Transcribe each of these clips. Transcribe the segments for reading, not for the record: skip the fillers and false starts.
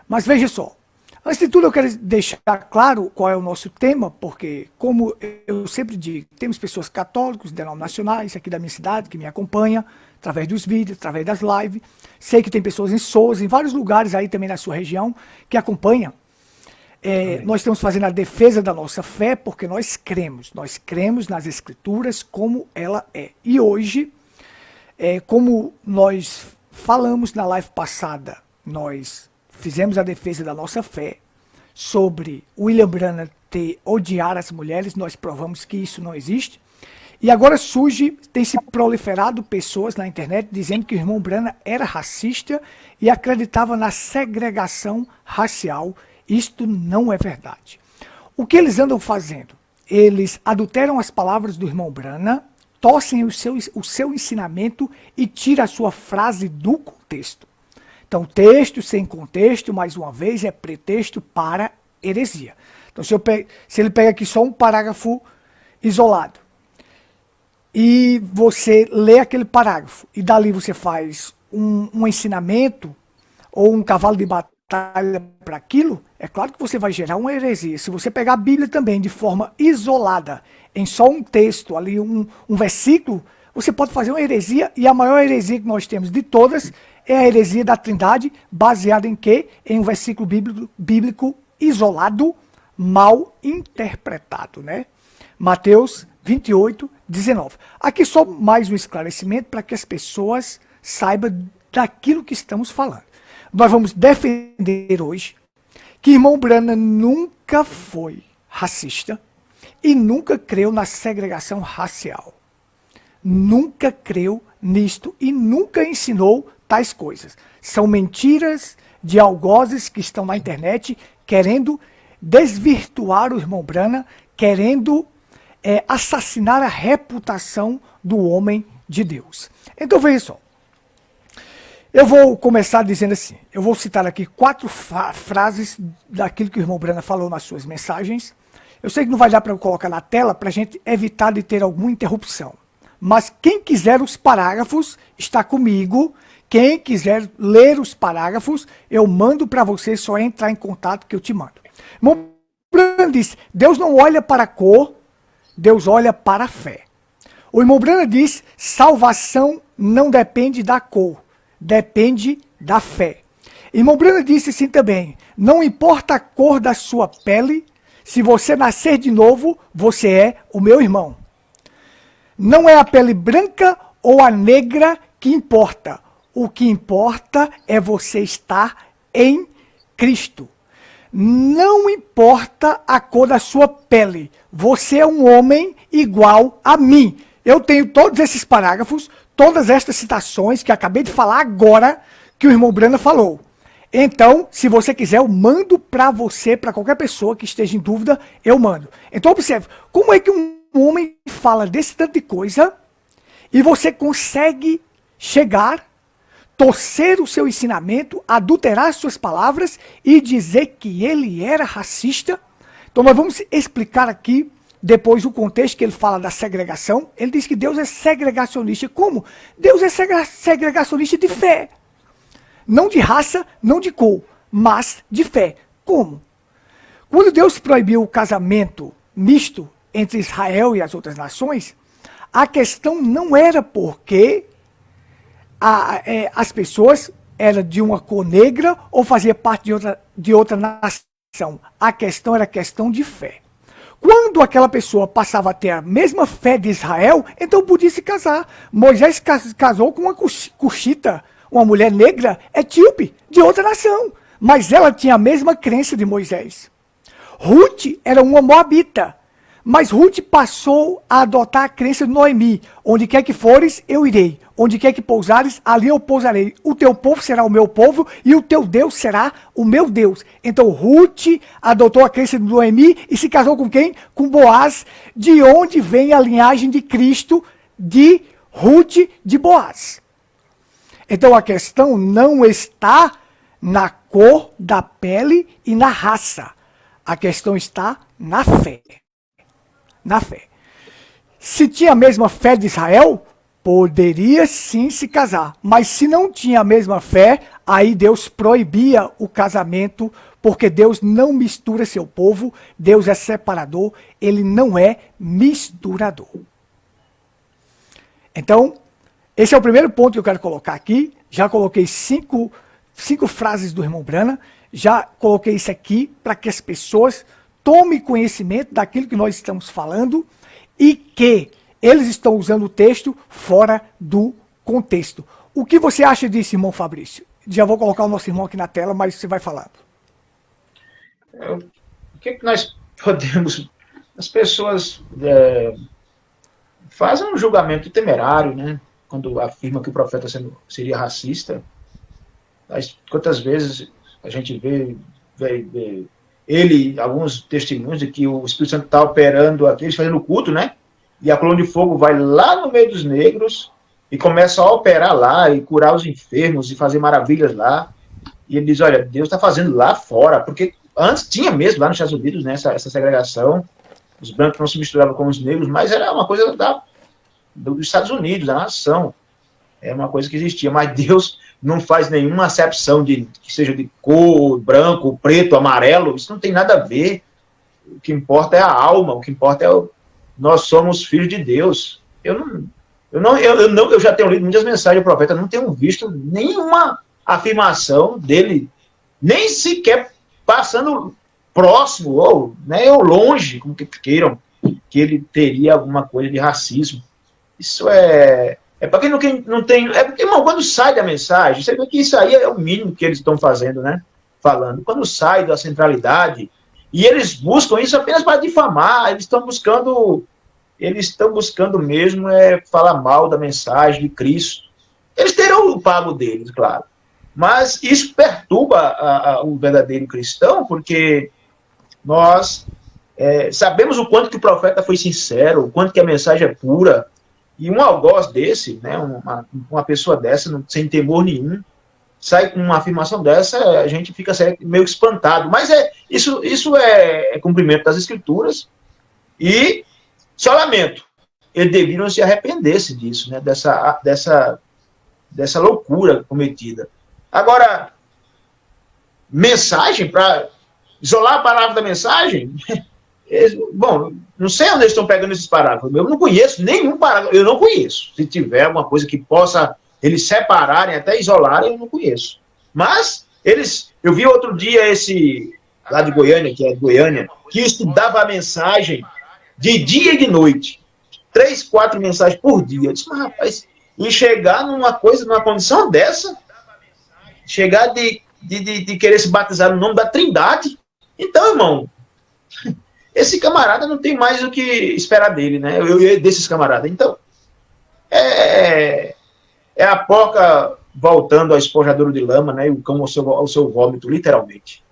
Mas veja só, antes de tudo eu quero deixar claro qual é o nosso tema, porque como eu sempre digo, temos pessoas católicos, denominacionais aqui da minha cidade que me acompanham, através dos vídeos, através das lives. Sei que tem pessoas em Souza, em vários lugares aí também na sua região, que acompanham. Nós estamos fazendo a defesa da nossa fé porque nós cremos nas escrituras como ela é. E hoje, como nós falamos na live passada, nós fizemos a defesa da nossa fé sobre William Branham odiar as mulheres, nós provamos que isso não existe. E agora tem se proliferado pessoas na internet dizendo que o irmão Branham era racista e acreditava na segregação racial. Isto não é verdade. O que eles andam fazendo? Eles adulteram as palavras do irmão Branham, torcem o seu ensinamento e tiram a sua frase do contexto. Então, texto sem contexto, mais uma vez, é pretexto para heresia. Então, se ele pega aqui só um parágrafo isolado, e você lê aquele parágrafo, e dali você faz um ensinamento, ou um cavalo de batalha para aquilo, é claro que você vai gerar uma heresia. Se você pegar a Bíblia também de forma isolada, em só um texto, ali um versículo, você pode fazer uma heresia, e a maior heresia que nós temos de todas é a heresia da Trindade, baseada em quê? Em um versículo bíblico isolado, mal interpretado, né? Mateus 28, 19. Aqui só mais um esclarecimento para que as pessoas saibam daquilo que estamos falando. Nós vamos defender hoje que irmão Branham nunca foi racista e nunca creu na segregação racial. Nunca creu nisto e nunca ensinou tais coisas. São mentiras de algozes que estão na internet querendo desvirtuar o irmão Branham, querendo assassinar a reputação do homem de Deus. Então veja só. Eu vou começar dizendo assim, eu vou citar aqui 4 frases daquilo que o irmão Branham falou nas suas mensagens. Eu sei que não vai dar para eu colocar na tela para a gente evitar de ter alguma interrupção. Mas quem quiser os parágrafos está comigo. Quem quiser ler os parágrafos, eu mando para você, só entrar em contato que eu te mando. Irmão Branham diz, Deus não olha para a cor, Deus olha para a fé. O irmão Branham diz, salvação não depende da cor, depende da fé. Irmão Branham disse assim também, não importa a cor da sua pele, se você nascer de novo, você é o meu irmão. Não é a pele branca ou a negra que importa. O que importa é você estar em Cristo. Não importa a cor da sua pele. Você é um homem igual a mim. Eu tenho todos esses parágrafos, todas estas citações que acabei de falar agora, que o irmão Branham falou. Então, se você quiser, eu mando para você, para qualquer pessoa que esteja em dúvida, eu mando. Então, observe, como é que um homem fala desse tanto de coisa e você consegue chegar, torcer o seu ensinamento, adulterar suas palavras e dizer que ele era racista? Então nós vamos explicar aqui depois o contexto que ele fala da segregação. Ele diz que Deus é segregacionista. Como? Deus é segregacionista de fé. Não de raça, não de cor, mas de fé. Como? Quando Deus proibiu o casamento misto entre Israel e as outras nações, a questão não era porque as pessoas eram de uma cor negra ou faziam parte de outra nação. A questão era questão de fé. Quando aquela pessoa passava a ter a mesma fé de Israel, então podia se casar. Moisés casou com uma cuxita, uma mulher negra etíope, de outra nação. Mas ela tinha a mesma crença de Moisés. Ruth era uma moabita. Mas Ruth passou a adotar a crença de Noemi. Onde quer que fores, eu irei. Onde quer que pousares, ali eu pousarei. O teu povo será o meu povo e o teu Deus será o meu Deus. Então Ruth adotou a crença de Noemi e se casou com quem? Com Boaz, de onde vem a linhagem de Cristo, de Ruth de Boaz. Então a questão não está na cor da pele e na raça. A questão está na fé. Na fé. Se tinha a mesma fé de Israel, poderia sim se casar, mas se não tinha a mesma fé, aí Deus proibia o casamento, porque Deus não mistura seu povo, Deus é separador, ele não é misturador. Então, esse é o primeiro ponto que eu quero colocar aqui. Já coloquei cinco frases do irmão Brana, já coloquei isso aqui para que as pessoas tomem conhecimento daquilo que nós estamos falando e que eles estão usando o texto fora do contexto. O que você acha disso, irmão Fabrício? Já vou colocar o nosso irmão aqui na tela, mas você vai falando. O que nós podemos... As pessoas fazem um julgamento temerário, né? Quando afirma que o profeta seria racista. Mas quantas vezes a gente vê alguns testemunhos de que o Espírito Santo está operando aqui, eles fazendo culto, né? E a coluna de fogo vai lá no meio dos negros e começa a operar lá e curar os enfermos e fazer maravilhas lá. E ele diz, olha, Deus está fazendo lá fora, porque antes tinha mesmo lá nos Estados Unidos, né, essa segregação, os brancos não se misturavam com os negros, mas era uma coisa dos Estados Unidos, da nação. É uma coisa que existia, mas Deus não faz nenhuma acepção que seja de cor, branco, preto, amarelo, isso não tem nada a ver. O que importa é a alma, o que importa é nós somos filhos de Deus. Eu já tenho lido muitas mensagens do profeta, não tenho visto nenhuma afirmação dele, nem sequer passando próximo, ou longe, como que queiram, que ele teria alguma coisa de racismo. Isso é para quem não tem... porque, irmão, quando sai da mensagem, você vê que isso aí é o mínimo que eles estão fazendo, né? Falando. Quando sai da centralidade, e eles buscam isso apenas para difamar, eles estão buscando mesmo falar mal da mensagem de Cristo. Eles terão o pago deles, claro. Mas isso perturba o verdadeiro cristão, porque nós sabemos o quanto que o profeta foi sincero, o quanto que a mensagem é pura. E um algoz desse, né, uma pessoa dessa, sem temor nenhum, sai com uma afirmação dessa, a gente fica meio espantado. Mas isso é cumprimento das Escrituras. E só lamento, eles deveriam se arrepender-se disso, né, dessa loucura cometida. Agora, mensagem, para isolar a palavra da mensagem... Bom, não sei onde eles estão pegando esses parágrafos. Eu não conheço nenhum parágrafo. Eu não conheço. Se tiver alguma coisa que possa eles separarem, até isolarem, eu não conheço. Mas eu vi outro dia esse lá de Goiânia, que é de Goiânia, que estudava a mensagem de dia e de noite. 3, 4 mensagens por dia. Eu disse, mas rapaz, e chegar numa condição dessa, chegar de querer se batizar no nome da Trindade. Então, irmão, esse camarada não tem mais o que esperar dele, né? Desses camaradas. Então, é a porca voltando ao esponjadouro de lama, né? E o cão ao seu vômito, literalmente.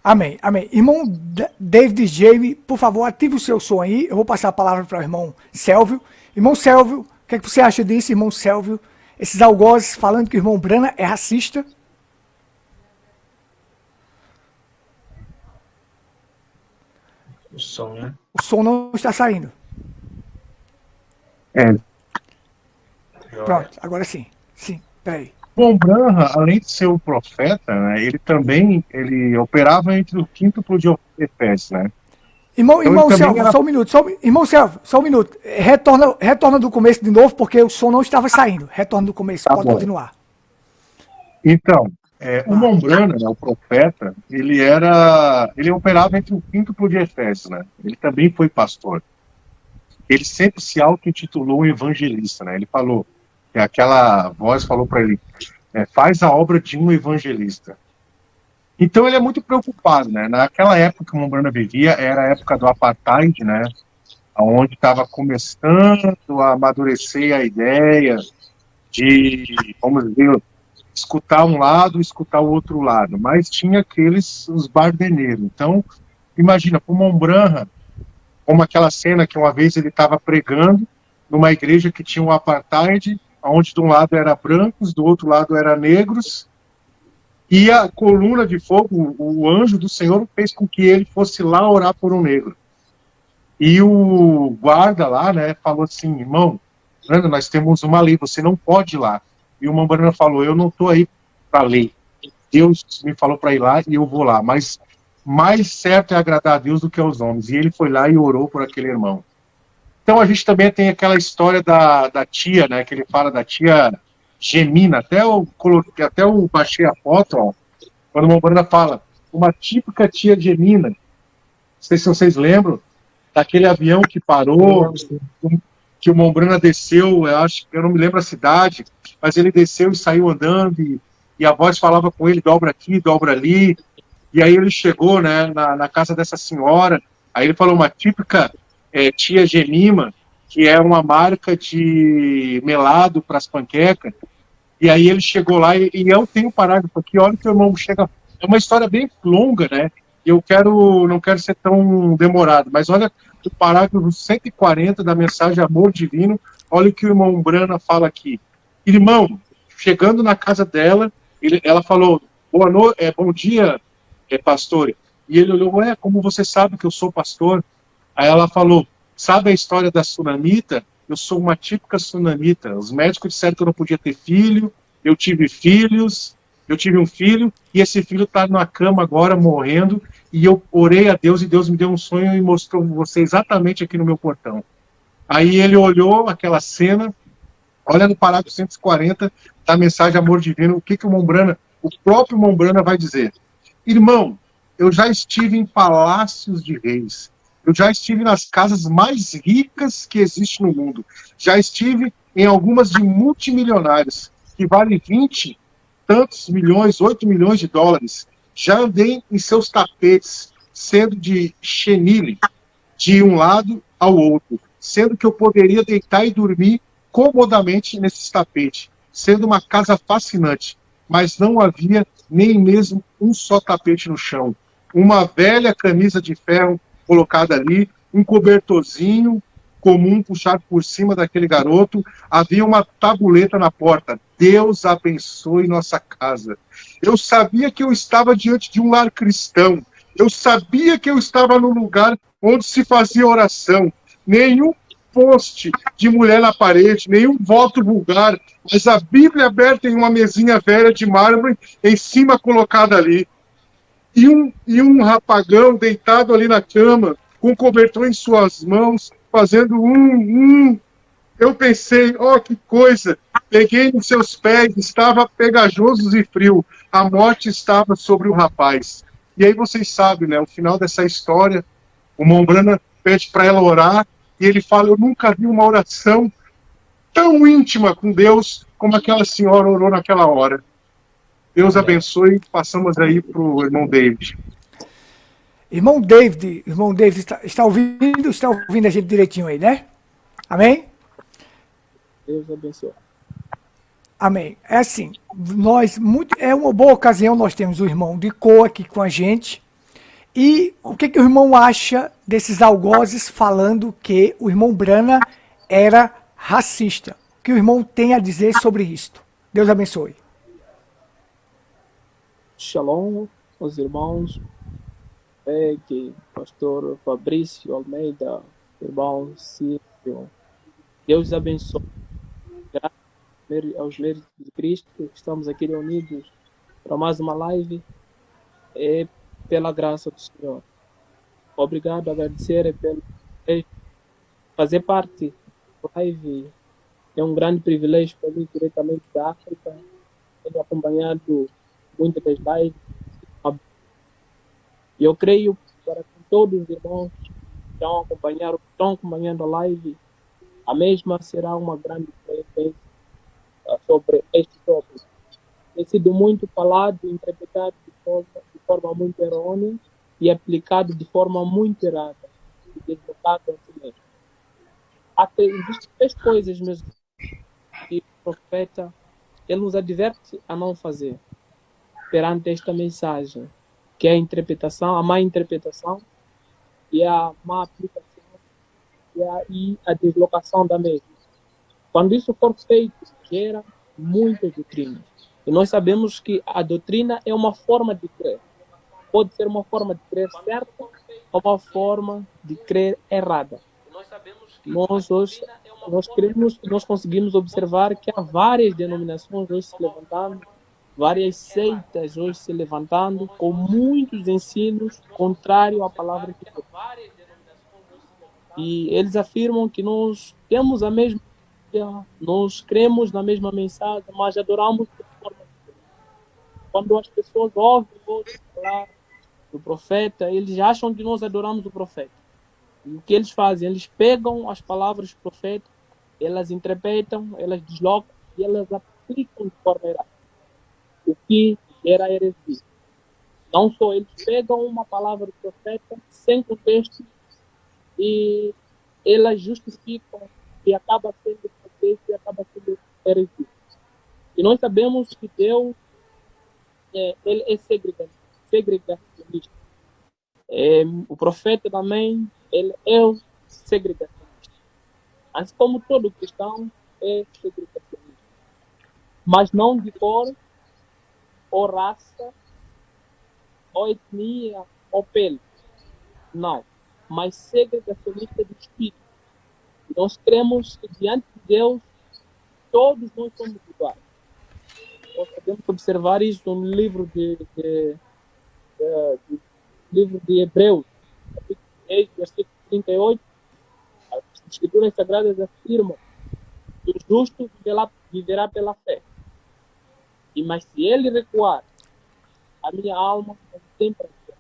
Amém, amém. Irmão David Jamie, por favor, ative o seu som aí. Eu vou passar a palavra para o irmão Sélvio. Irmão Sélvio, o que você acha disso, irmão Sélvio? Esses algozes falando que o irmão Brana é racista? O som, né? O som não está saindo. Pronto, agora sim. Sim, peraí. Bom, Branham, além de ser um profeta, né, ele operava entre o quíntuplo de Efésios, né? Irmão Sélvio, só um minuto. Irmão Sélvio, só um minuto. Retorna do começo de novo, porque o som não estava saindo. Retorna do começo, pode continuar. Então, o Mombrana, né, o profeta, ele operava entre o quíntuplo de Efésios, né? Ele também foi pastor. Ele sempre se auto-intitulou um evangelista, né? Ele falou, aquela voz falou para ele, faz a obra de um evangelista. Então ele é muito preocupado, né? Naquela época que o Mombrana vivia, era a época do apartheid, né? Onde estava começando a amadurecer a ideia de, vamos dizer, escutar um lado, escutar o outro lado, mas tinha os bardeneiros. Então, imagina, para o Mombrana, como aquela cena que uma vez ele estava pregando numa igreja que tinha um apartheid, onde de um lado era brancos, do outro lado era negros, e a coluna de fogo, o anjo do Senhor, fez com que ele fosse lá orar por um negro. E o guarda lá, né, falou assim, irmão, Brana, nós temos uma lei, você não pode ir lá. E o irmão Brana falou, eu não estou aí para lei. Deus me falou para ir lá e eu vou lá. Mas mais certo é agradar a Deus do que aos homens. E ele foi lá e orou por aquele irmão. Então a gente também tem aquela história da tia, né? Que ele fala da tia Gemina. Até eu baixei a foto, ó, quando o irmão Brana fala, uma típica tia Gemina. Não sei se vocês lembram, daquele avião que parou, que o Mombrana desceu, eu não me lembro a cidade, mas ele desceu e saiu andando, e a voz falava com ele, dobra aqui, dobra ali, e aí ele chegou, né, na casa dessa senhora, aí ele falou uma típica tia Gemima, que é uma marca de melado para as panquecas, e aí ele chegou lá, e eu tenho um parágrafo aqui, olha que o irmão chega, é uma história bem longa, né, eu não quero ser tão demorado, mas olha o parágrafo 140 da mensagem Amor Divino, olha o que o irmão Brana fala aqui. Irmão, chegando na casa dela, ela falou, bom dia, pastor. E ele olhou, como você sabe que eu sou pastor? Aí ela falou, sabe a história da sunamita? Eu sou uma típica sunamita. Os médicos disseram que eu não podia ter filho, eu tive filhos, eu tive um filho, e esse filho está na cama agora, morrendo, e eu orei a Deus, e Deus me deu um sonho e mostrou você exatamente aqui no meu portão. Aí ele olhou aquela cena, olha no parágrafo 140 da mensagem Amor Divino, o que o próprio Mombrana vai dizer. Irmão, eu já estive em palácios de reis, eu já estive nas casas mais ricas que existem no mundo, já estive em algumas de multimilionários, que valem 20 tantos milhões, 8 milhões de dólares. Já andei em seus tapetes, sendo de chenille, de um lado ao outro, sendo que eu poderia deitar e dormir comodamente nesses tapetes, sendo uma casa fascinante, mas não havia nem mesmo um só tapete no chão. Uma velha camisa de ferro colocada ali, um cobertorzinho comum puxado por cima daquele garoto, havia uma tabuleta na porta. Deus abençoe nossa casa. Eu sabia que eu estava diante de um lar cristão. Eu sabia que eu estava num lugar onde se fazia oração. Nenhum poste de mulher na parede, nenhum voto vulgar, mas a Bíblia aberta em uma mesinha velha de mármore, em cima colocada ali. E um rapagão deitado ali na cama, com o cobertor em suas mãos, fazendo Eu pensei, que coisa! Peguei nos seus pés, estava pegajoso e frio. A morte estava sobre o rapaz. E aí vocês sabem, né? O final dessa história, o Mombrana pede para ela orar, e ele fala, eu nunca vi uma oração tão íntima com Deus como aquela senhora orou naquela hora. Deus abençoe. Passamos aí para o irmão David. Irmão David está ouvindo a gente direitinho aí, né? Amém? Deus abençoe. Amém. É assim, é uma boa ocasião, nós temos o irmão de cor aqui com a gente. E o que o irmão acha desses algozes falando que o irmão Brana era racista? O que o irmão tem a dizer sobre isto? Deus abençoe. Shalom, os irmãos, que pastor Fabrício Almeida, irmão Círio, Deus abençoe. Graças aos méritos de Cristo, que estamos aqui reunidos para mais uma live, pela graça do Senhor. Obrigado, agradecer pelo fazer parte da live. É um grande privilégio para mim, diretamente da África. Tenho acompanhado muitas das lives. E eu creio para que todos os irmãos que estão acompanhando a live, a mesma será uma grande experiência sobre este tópico. Tem sido muito falado e interpretado de forma muito errônea e aplicado de forma muito errada e deslocado a si mesmo. Existem 3 coisas mesmo que o profeta ele nos adverte a não fazer perante esta mensagem, que é a má interpretação e a má aplicação e a deslocação da mesma. Quando isso for feito, gera muitas doutrinas. E nós sabemos que a doutrina é uma forma de crer. Pode ser uma forma de crer certa ou uma forma de crer errada. Nós hoje nós queremos, nós conseguimos observar que há várias denominações hoje se levantando, várias seitas hoje se levantando, com muitos ensinos contrários à palavra de Deus. E eles afirmam que nós temos a mesma, nós cremos na mesma mensagem, mas adoramos de forma diferente. Quando as pessoas ouvem falar do profeta, eles acham que nós adoramos o profeta. E o que eles fazem? Eles pegam as palavras do profeta, elas interpretam, elas deslocam e elas aplicam de forma errada. O que era heresia. Não só eles pegam uma palavra do profeta sem contexto e elas justificam e acaba sendo contexto e acaba sendo heresia. E nós sabemos que Deus ele é segregacionista. O profeta também ele é o segregacionista. Assim como todo cristão é segregacionista. Mas não de cor, ou raça, ou etnia, ou pele. Não. Mas segregacionista de espírito. Nós cremos que diante de Deus todos nós somos iguais. Nós podemos observar isso no livro livro de Hebreus, capítulo 10, versículo 38. As Escrituras Sagradas afirmam que o justo viverá pela fé. Mas se ele recuar, a minha alma não tem prazer.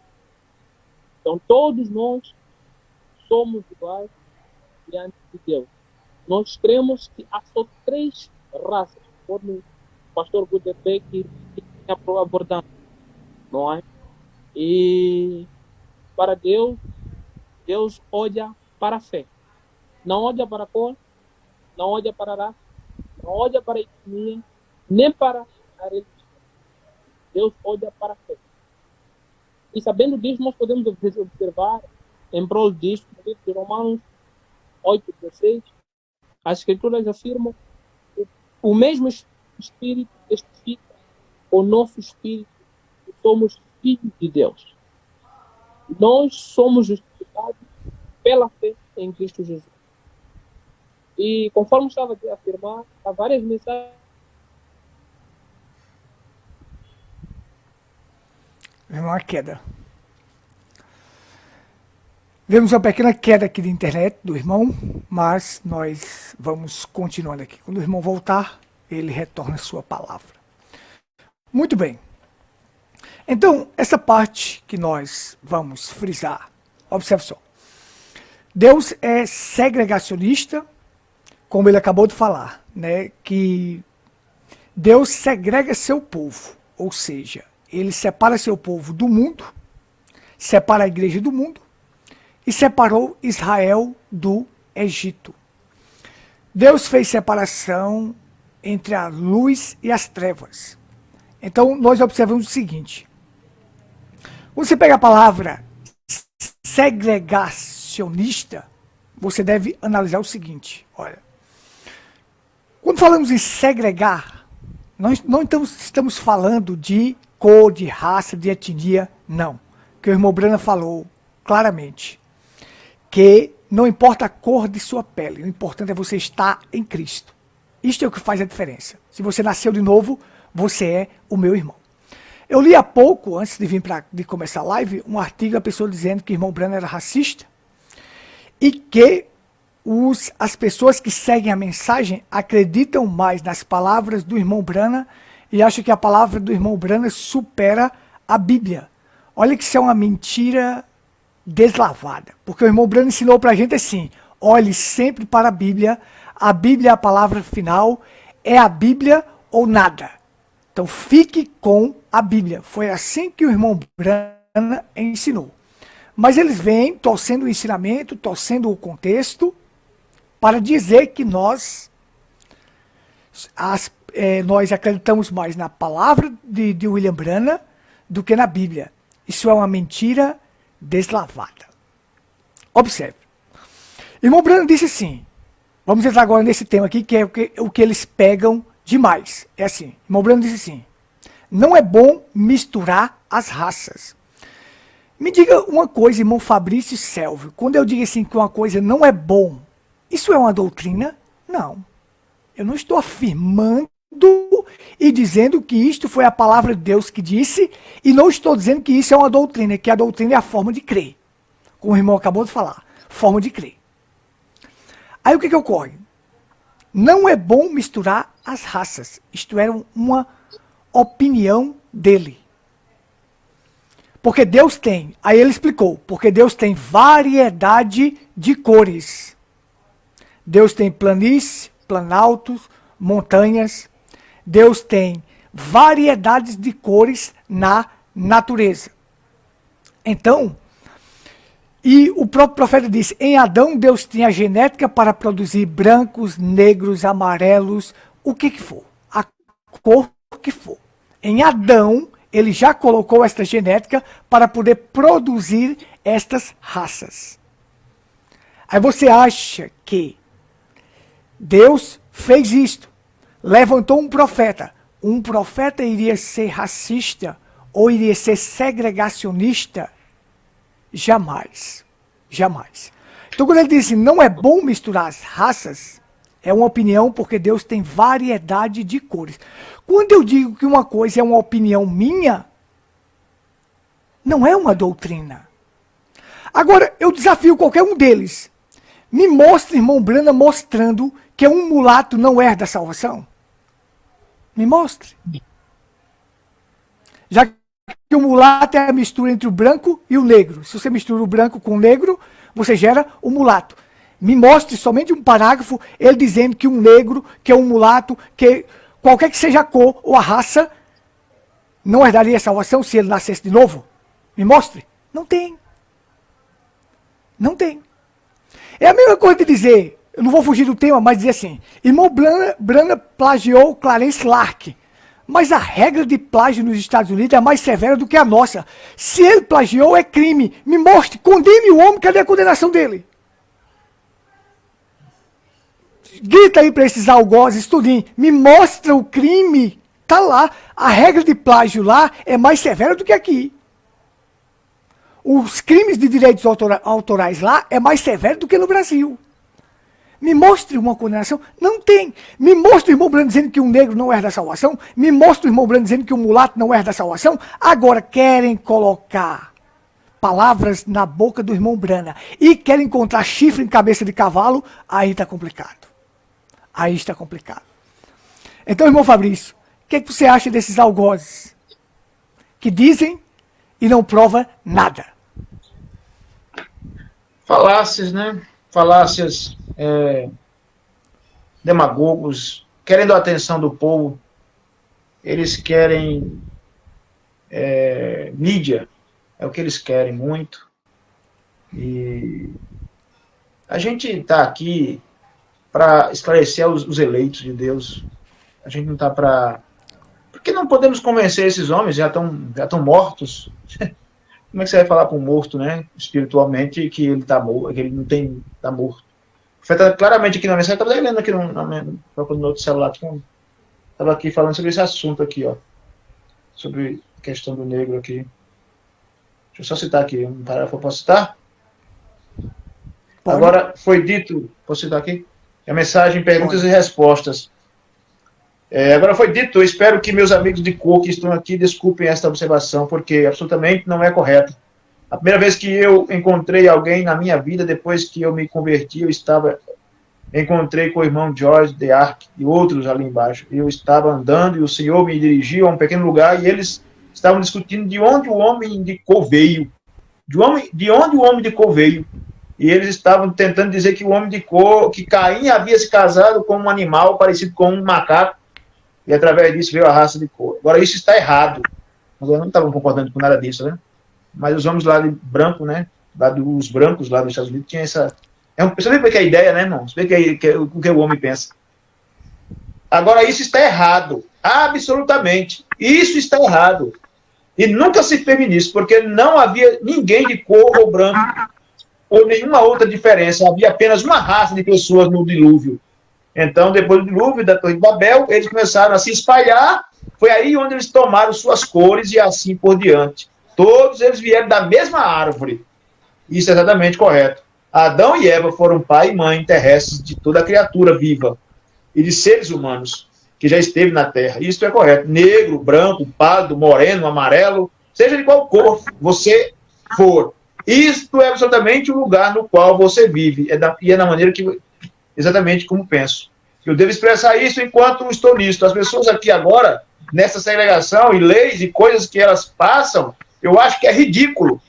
Então todos nós somos iguais diante de Deus. Nós cremos que há só 3 raças, como o pastor Gutenberg está abordando, não é? E para Deus, Deus olha para a fé. Não olha para a cor, não olha para a raça, não olha para a etnia, nem para a religião. Deus olha para a fé. E sabendo disso, nós podemos observar, em prol disso, no livro de Romanos 8:16, as Escrituras afirmam que o mesmo Espírito testifica o nosso Espírito que somos filhos de Deus. Nós somos justificados pela fé em Cristo Jesus. E conforme estava a afirmar, há várias mensagens. Uma queda. Vemos uma pequena queda aqui de internet do irmão, mas nós vamos continuando aqui. Quando o irmão voltar, ele retorna a sua palavra. Muito bem. Então, essa parte que nós vamos frisar, observe só. Deus é segregacionista, como ele acabou de falar, né? Que Deus segrega seu povo, ou seja, ele separa seu povo do mundo, separa a igreja do mundo e separou Israel do Egito. Deus fez separação entre a luz e as trevas. Então, nós observamos o seguinte. Quando você pega a palavra segregacionista, você deve analisar o seguinte. Olha, quando falamos em segregar, nós não estamos falando de cor, de raça, de etnia, não. Que o irmão Brana falou claramente. Que não importa a cor de sua pele, o importante é você estar em Cristo. Isto é o que faz a diferença. Se você nasceu de novo, você é o meu irmão. Eu li há pouco, antes de começar a live, um artigo, a pessoa dizendo que o irmão Brana era racista e que as pessoas que seguem a mensagem acreditam mais nas palavras do irmão Brana e acham que a palavra do irmão Brana supera a Bíblia. Olha que isso é uma mentira deslavada, porque o irmão Brana ensinou pra gente assim, olhe sempre para a Bíblia é a palavra final, é a Bíblia ou nada. Então fique com a Bíblia. Foi assim que o irmão Brana ensinou. Mas eles vêm torcendo o ensinamento, torcendo o contexto, para dizer que nós acreditamos mais na palavra de William Brana do que na Bíblia. Isso é uma mentira deslavada. Observe. Irmão Brana disse assim, vamos entrar agora nesse tema aqui, que é o que eles pegam demais. É assim, irmão Brana disse assim, não é bom misturar as raças. Me diga uma coisa, irmão Fabrício Selvio, quando eu digo assim que uma coisa não é bom, isso é uma doutrina? Não. Eu não estou afirmando e dizendo que isto foi a palavra de Deus que disse, e não estou dizendo que isso é uma doutrina, que a doutrina é a forma de crer. Como o irmão acabou de falar, forma de crer. Aí o que ocorre? Não é bom misturar as raças. Isto era uma opinião dele. Porque Deus tem, aí ele explicou, porque Deus tem variedade de cores. Deus tem planície, planaltos, montanhas. Deus tem variedades de cores na natureza. Então, e o próprio profeta disse, em Adão Deus tinha a genética para produzir brancos, negros, amarelos, o que for, a cor que for. Em Adão, ele já colocou esta genética para poder produzir estas raças. Aí você acha que Deus fez isto, levantou um profeta iria ser racista ou iria ser segregacionista? Jamais. Jamais. Então quando ele disse não é bom misturar as raças, é uma opinião porque Deus tem variedade de cores. Quando eu digo que uma coisa é uma opinião minha, não é uma doutrina. Agora, eu desafio qualquer um deles. Me mostre, irmão Brana, mostrando que um mulato não herda a salvação. Me mostre. Já que o mulato é a mistura entre o branco e o negro. Se você mistura o branco com o negro, você gera o mulato. Me mostre somente um parágrafo, ele dizendo que um negro, que é um mulato, que qualquer que seja a cor ou a raça, não herdaria a salvação se ele nascesse de novo. Me mostre. Não tem. Não tem. É a mesma coisa de dizer, eu não vou fugir do tema, mas dizer assim, irmão Brana plagiou Clarence Lark, mas a regra de plágio nos Estados Unidos é mais severa do que a nossa. Se ele plagiou, é crime. Me mostre, condene o homem, cadê a condenação dele? Grita aí para esses algozes, tudinho. Me mostra o crime. Tá lá. A regra de plágio lá é mais severa do que aqui. Os crimes de direitos autorais lá é mais severo do que no Brasil. Me mostre uma condenação. Não tem. Me mostre o irmão Brana dizendo que um negro não herda a salvação. Me mostre o irmão Brana dizendo que um mulato não herda a salvação. Agora querem colocar palavras na boca do irmão Brana e querem encontrar chifre em cabeça de cavalo. Aí está complicado. Aí está complicado. Então, irmão Fabrício, o que você acha desses algozes que dizem e não prova nada? Falácias, né? Falácias, demagogos, querendo a atenção do povo. Eles querem mídia, é o que eles querem muito. E a gente está aqui para esclarecer os eleitos de Deus. A gente não está para... Porque não podemos convencer esses homens, já estão mortos. Como é que você vai falar para um morto, né, espiritualmente, que ele está morto, que ele não tem, está morto? O profeta claramente aqui na mensagem, estava lendo aqui no outro celular, estava aqui falando sobre esse assunto aqui, ó, sobre a questão do negro aqui. Deixa eu só citar aqui, um parágrafo, posso citar? Pode. Agora, foi dito, posso citar aqui? A mensagem, perguntas Pode. E respostas. Agora foi dito, eu espero que meus amigos de cor que estão aqui desculpem esta observação, porque absolutamente não é correta. A primeira vez que eu encontrei alguém na minha vida, depois que eu me converti, encontrei com o irmão George de Arc e outros ali embaixo. Eu estava andando e o Senhor me dirigiu a um pequeno lugar e eles estavam discutindo de onde o homem de cor veio. De onde o homem de cor veio. E eles estavam tentando dizer que o homem de cor, que Caim havia se casado com um animal parecido com um macaco, e através disso veio a raça de cor. Agora, isso está errado. Nós não estávamos concordando com nada disso, né? Mas os homens lá de branco, né? Os brancos lá dos Estados Unidos tinham essa... Você vê que é a ideia, né, irmão? Você vê o que o homem pensa. Agora, isso está errado. Absolutamente. Isso está errado. E nunca se fez nisso, porque não havia ninguém de cor ou branco, ou nenhuma outra diferença. Havia apenas uma raça de pessoas no dilúvio. Então, depois do dilúvio da Torre de Babel, eles começaram a se espalhar, foi aí onde eles tomaram suas cores e assim por diante. Todos eles vieram da mesma árvore. Isso é exatamente correto. Adão e Eva foram pai e mãe terrestres de toda criatura viva e de seres humanos que já esteve na Terra. Isso é correto. Negro, branco, pálido, moreno, amarelo, seja de qual cor você for. Isto é absolutamente o lugar no qual você vive. E é da maneira que, exatamente como penso. Eu devo expressar isso enquanto estou nisso. As pessoas aqui agora, nessa segregação e leis e coisas que elas passam, eu acho que é ridículo.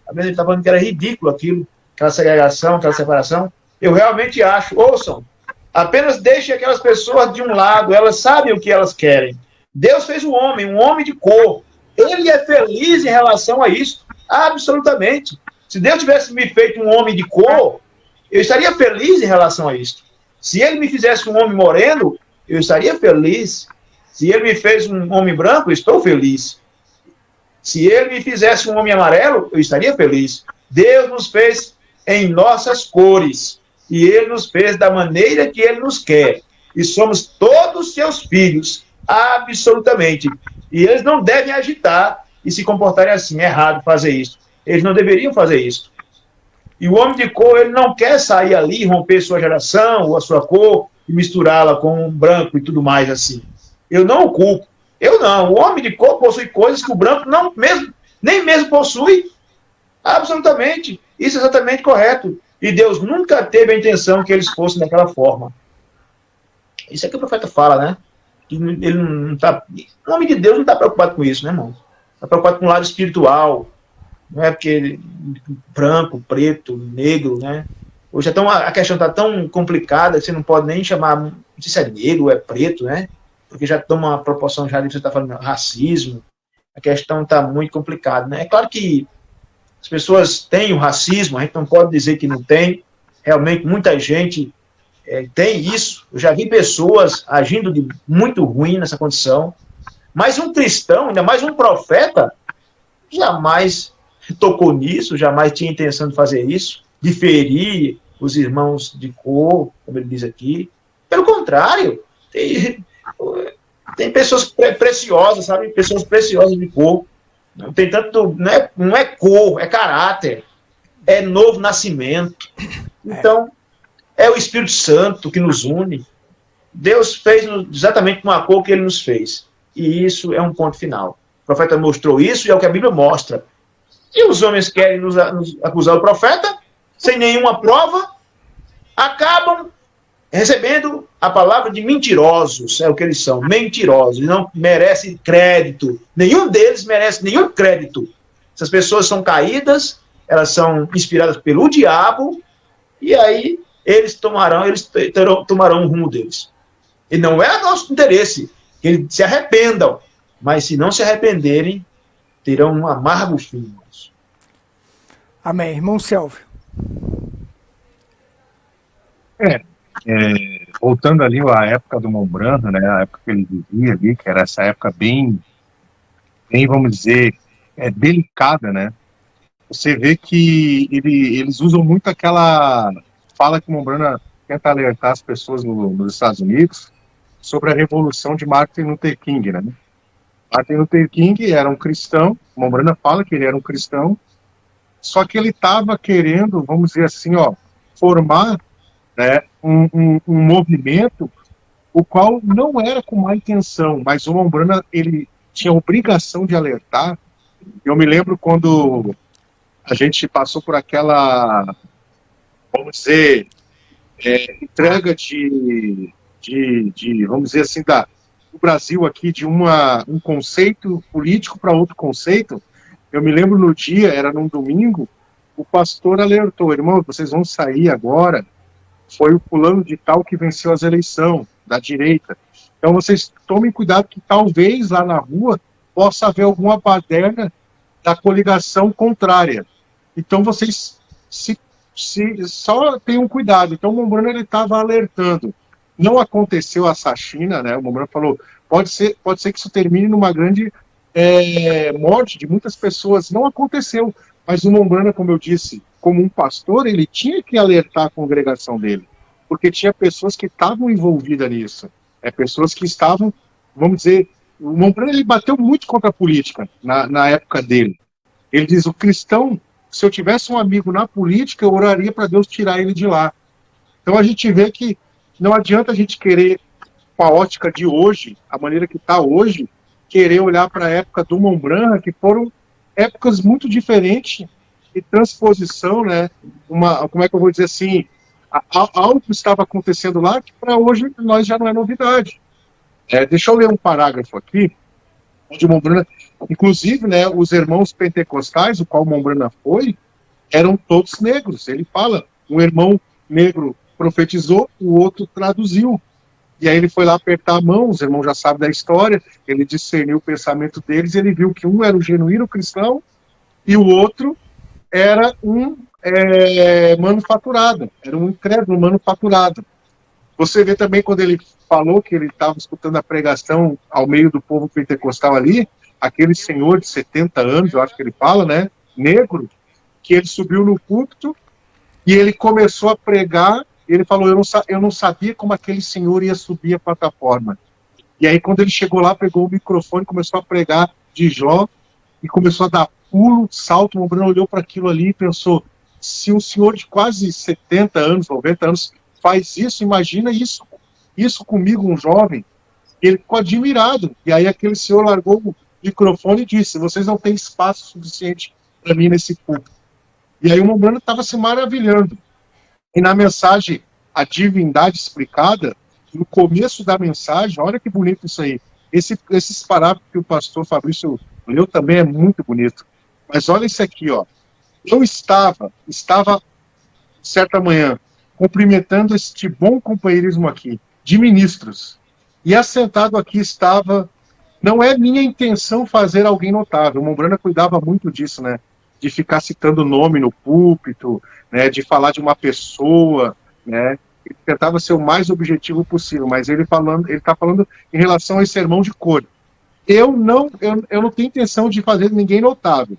A gente está falando que era ridículo aquilo, aquela segregação, aquela separação. Eu realmente acho. Ouçam, apenas deixem aquelas pessoas de um lado, elas sabem o que elas querem. Deus fez um homem de cor. Ele é feliz em relação a isso. Absolutamente. Se Deus tivesse me feito um homem de cor, eu estaria feliz em relação a isso. Se ele me fizesse um homem moreno, eu estaria feliz. Se ele me fez um homem branco, eu estou feliz. Se ele me fizesse um homem amarelo, eu estaria feliz. Deus nos fez em nossas cores. E ele nos fez da maneira que ele nos quer. E somos todos seus filhos. Absolutamente. E eles não devem agitar e se comportarem assim. É errado fazer isso. Eles não deveriam fazer isso. E o homem de cor, ele não quer sair ali, romper sua geração ou a sua cor e misturá-la com um branco e tudo mais assim. Eu não o culpo. Eu não. O homem de cor possui coisas que o branco não mesmo, nem mesmo possui. Absolutamente. Isso é exatamente correto. E Deus nunca teve a intenção que eles fossem daquela forma. Isso é que o profeta fala, né? Que ele não está. O homem de Deus não está preocupado com isso, né, irmão? Está preocupado com o lado espiritual. Não é porque ele, branco, preto, negro, né? Hoje a questão está tão complicada que você não pode nem chamar, não sei se é negro ou é preto, né? Porque já toma uma proporção já de você está falando racismo. A questão está muito complicada, né? É claro que as pessoas têm o racismo, a gente não pode dizer que não tem. Realmente, muita gente tem isso. Eu já vi pessoas agindo de muito ruim nessa condição. Mas um cristão, ainda mais um profeta, jamais tocou nisso, jamais tinha intenção de fazer isso, de ferir os irmãos de cor, como ele diz aqui. Pelo contrário, tem pessoas preciosas, sabe? Pessoas preciosas de cor. Não tem tanto, não é cor, é caráter, é novo nascimento. Então, é o Espírito Santo que nos une. Deus fez exatamente com a cor que ele nos fez. E isso é um ponto final. O profeta mostrou isso e é o que a Bíblia mostra. E os homens querem nos acusar o profeta, sem nenhuma prova, acabam recebendo a palavra de mentirosos, é o que eles são, mentirosos, e não merecem crédito. Nenhum deles merece nenhum crédito. Essas pessoas são caídas, elas são inspiradas pelo diabo, e aí eles tomarão um rumo deles. E não é nosso interesse que eles se arrependam, mas se não se arrependerem, terão um amargo fim. Amém. Irmão Selvio. Voltando ali à época do Mombrana, né, a época que ele vivia ali, que era essa época bem vamos dizer, delicada, né? Você vê que eles usam muito aquela fala que o Mombrana tenta alertar as pessoas nos Estados Unidos sobre a revolução de Martin Luther King, né? Martin Luther King era um cristão, o Mombrana fala que ele era um cristão, só que ele estava querendo, vamos dizer assim, formar, né, um movimento o qual não era com má intenção, mas o Mombrana, ele tinha a obrigação de alertar. Eu me lembro quando a gente passou por aquela, vamos dizer, entrega de vamos dizer assim, do Brasil aqui, de um conceito político para outro conceito. Eu me lembro no dia, era num domingo, o pastor alertou: irmão, vocês vão sair agora, foi o fulano de tal que venceu as eleições, da direita. Então vocês tomem cuidado que talvez lá na rua possa haver alguma baderna da coligação contrária. Então vocês só tenham cuidado. Então o Mombrana, ele estava alertando. Não aconteceu a China, né? O Mombrana falou, pode ser que isso termine numa grande morte de muitas pessoas. Não aconteceu, mas o Mombrana, como eu disse, como um pastor, ele tinha que alertar a congregação dele, porque tinha pessoas que estavam envolvidas nisso, pessoas que estavam, vamos dizer, o Mombrana, ele bateu muito contra a política na época dele. Ele diz, o cristão, se eu tivesse um amigo na política, eu oraria para Deus tirar ele de lá. Então a gente vê que não adianta a gente querer, com a ótica de hoje, a maneira que está hoje, querer olhar para a época do Montbran, que foram épocas muito diferentes de transposição, né? Como é que eu vou dizer assim, algo estava acontecendo lá que para hoje nós já não é novidade. Deixa eu ler um parágrafo aqui, onde o Montbran, inclusive, né, os irmãos pentecostais, o qual o Montbran foi, eram todos negros. Ele fala, um irmão negro profetizou, o outro traduziu. E aí ele foi lá apertar a mão, os irmãos já sabem da história, ele discerniu o pensamento deles, ele viu que um era o genuíno cristão e o outro era um manufaturado, era um incrédulo manufaturado. Você vê também quando ele falou que ele estava escutando a pregação ao meio do povo pentecostal ali, aquele senhor de 70 anos, eu acho que ele fala, né, negro, que ele subiu no púlpito e ele começou a pregar, ele falou, eu não sabia como aquele senhor ia subir a plataforma. E aí quando ele chegou lá, pegou o microfone, começou a pregar de Jó, e começou a dar pulo, salto, o Montbran olhou para aquilo ali e pensou, se um senhor de quase 70 anos, 90 anos, faz isso, imagina isso comigo, um jovem. Ele ficou admirado. E aí aquele senhor largou o microfone e disse, vocês não têm espaço suficiente para mim nesse púlpito. E aí o Montbran estava se maravilhando. E na mensagem, a divindade explicada, no começo da mensagem, olha que bonito isso aí. Esses parágrafos que o pastor Fabrício leu também é muito bonito. Mas olha isso aqui, ó. Eu estava certa manhã, cumprimentando este bom companheirismo aqui, de ministros. E assentado aqui estava, não é minha intenção fazer alguém notável. O Montbran cuidava muito disso, né? De ficar citando nome no púlpito, né? De falar de uma pessoa, né? Ele tentava ser o mais objetivo possível, mas ele está falando em relação a esse sermão de cor. Eu não tenho intenção de fazer ninguém notável.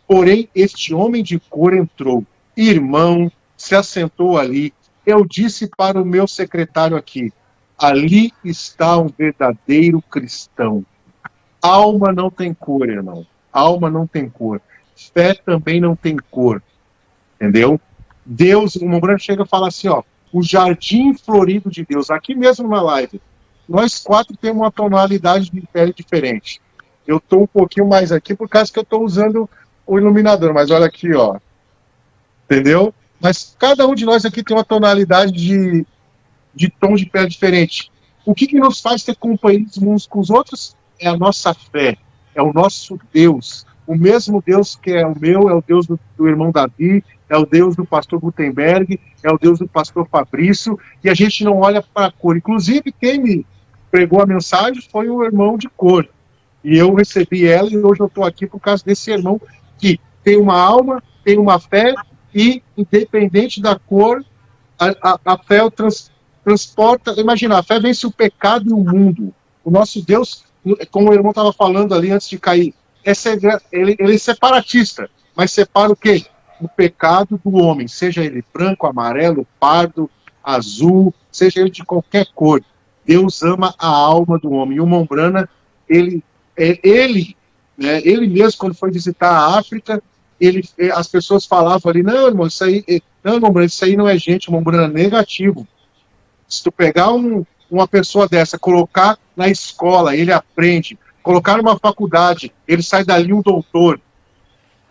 Porém, este homem de cor entrou. Irmão, se assentou ali. Eu disse para o meu secretário aqui, ali está um verdadeiro cristão. Alma não tem cor, irmão. Alma não tem cor. Fé também não tem cor. Entendeu? Deus, o Montbran chega e fala assim, ó, o jardim florido de Deus, aqui mesmo na live, nós quatro temos uma tonalidade de pele diferente. Eu estou um pouquinho mais aqui por causa que eu estou usando o iluminador, mas olha aqui, ó. Entendeu? Mas cada um de nós aqui tem uma tonalidade de tom de pele diferente. O que nos faz ter companheirismo uns com os outros? É a nossa fé, é o nosso Deus. O mesmo Deus que é o meu, é o Deus do irmão Davi, é o Deus do pastor Gutenberg, é o Deus do pastor Fabrício, e a gente não olha para a cor. Inclusive, quem me pregou a mensagem foi o irmão de cor. E eu recebi ela e hoje eu estou aqui por causa desse irmão que tem uma alma, tem uma fé e, independente da cor, a fé transporta. Imagina, a fé vence o pecado e o mundo. O nosso Deus, como o irmão estava falando ali antes de cair, ele é separatista, mas separa o quê? O pecado do homem, seja ele branco, amarelo, pardo, azul, seja ele de qualquer cor. Deus ama a alma do homem. E o Montbran, ele mesmo, quando foi visitar a África, as pessoas falavam ali, não, irmão, isso aí não é gente, o Montbran é negativo. Se tu pegar uma pessoa dessa, colocar na escola, ele aprende, colocar numa faculdade, ele sai dali um doutor.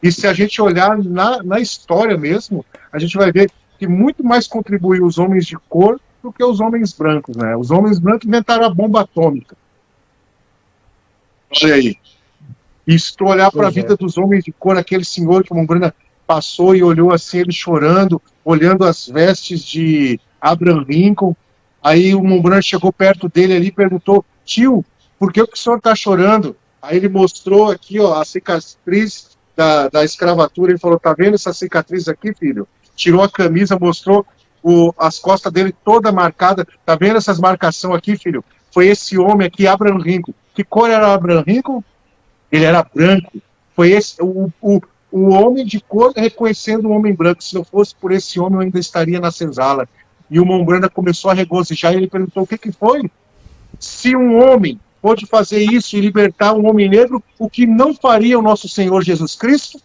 E se a gente olhar na história mesmo, a gente vai ver que muito mais contribuiu os homens de cor do que os homens brancos, né? Os homens brancos inventaram a bomba atômica. Olha aí. E se tu olhar para a vida dos homens de cor, aquele senhor que o Montbran passou e olhou assim, ele chorando, olhando as vestes de Abraham Lincoln, aí o Montbran chegou perto dele ali e perguntou, tio, por que o senhor está chorando? Aí ele mostrou aqui, ó, a cicatriz da escravatura, ele falou, tá vendo essa cicatriz aqui, filho? Tirou a camisa, mostrou as costas dele toda marcada, tá vendo essas marcações aqui, filho? Foi esse homem aqui, Abraham Lincoln. Que cor era Abraham Lincoln? Ele era branco. Foi esse, o homem de cor reconhecendo o homem branco. Se não fosse por esse homem, eu ainda estaria na senzala. E o Montbran começou a regozijar e ele perguntou, o que foi? Se um homem pode fazer isso e libertar um homem negro, o que não faria o nosso Senhor Jesus Cristo?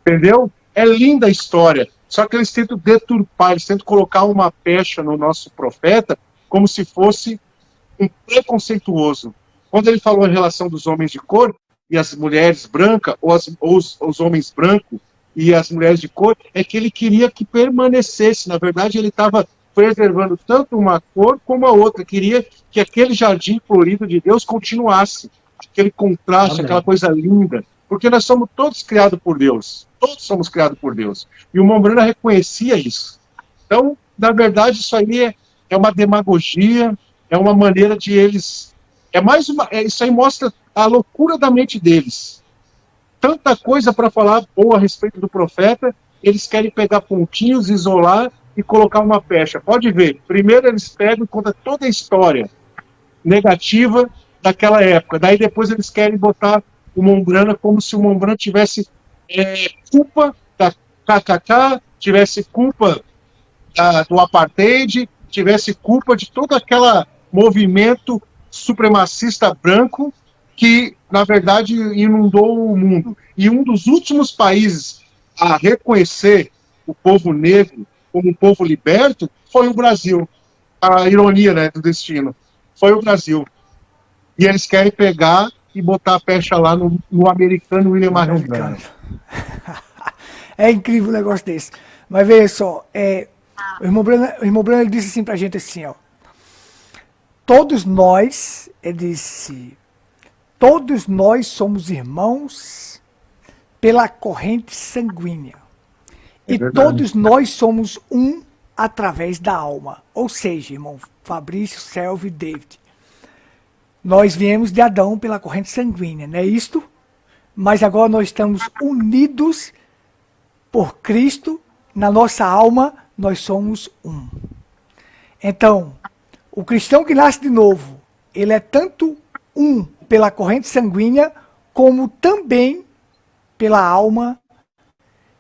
Entendeu? É linda a história. Só que eles tentam deturpar, eles tentam colocar uma pecha no nosso profeta como se fosse um preconceituoso. Quando ele falou em relação dos homens de cor e as mulheres brancas, ou os homens brancos e as mulheres de cor, é que ele queria que permanecesse. Na verdade, ele estava preservando tanto uma cor como a outra. Queria que aquele jardim florido de Deus continuasse. Aquele contraste, Amém. aquela coisa linda. Porque nós somos todos criados por Deus. Todos somos criados por Deus. E o Mombrana reconhecia isso. Então, na verdade, isso aí é uma demagogia, é uma maneira de eles... isso aí mostra a loucura da mente deles. Tanta coisa para falar boa a respeito do profeta, eles querem pegar pontinhos, isolar e colocar uma pecha. Pode ver, primeiro eles pegam e contam toda a história negativa daquela época. Daí depois eles querem botar o Mombrana como se o Mombrana tivesse culpa da KKK, tivesse culpa do apartheid, tivesse culpa de todo aquele movimento supremacista branco que, na verdade, inundou o mundo. E um dos últimos países a reconhecer o povo negro como um povo liberto foi o Brasil. A ironia, né, do destino. Foi o Brasil. E eles querem pegar e botar a pecha lá no americano William Marion Branham. É incrível um negócio desse. Mas veja só, o irmão Branham ele disse assim pra gente assim, ó. Todos nós, ele disse, todos nós somos irmãos pela corrente sanguínea. E todos nós somos um através da alma. Ou seja, irmão Fabrício, Selvi e David, nós viemos de Adão pela corrente sanguínea, não é isto? Mas agora nós estamos unidos por Cristo, na nossa alma nós somos um. Então, o cristão que nasce de novo, ele é tanto um pela corrente sanguínea, como também pela alma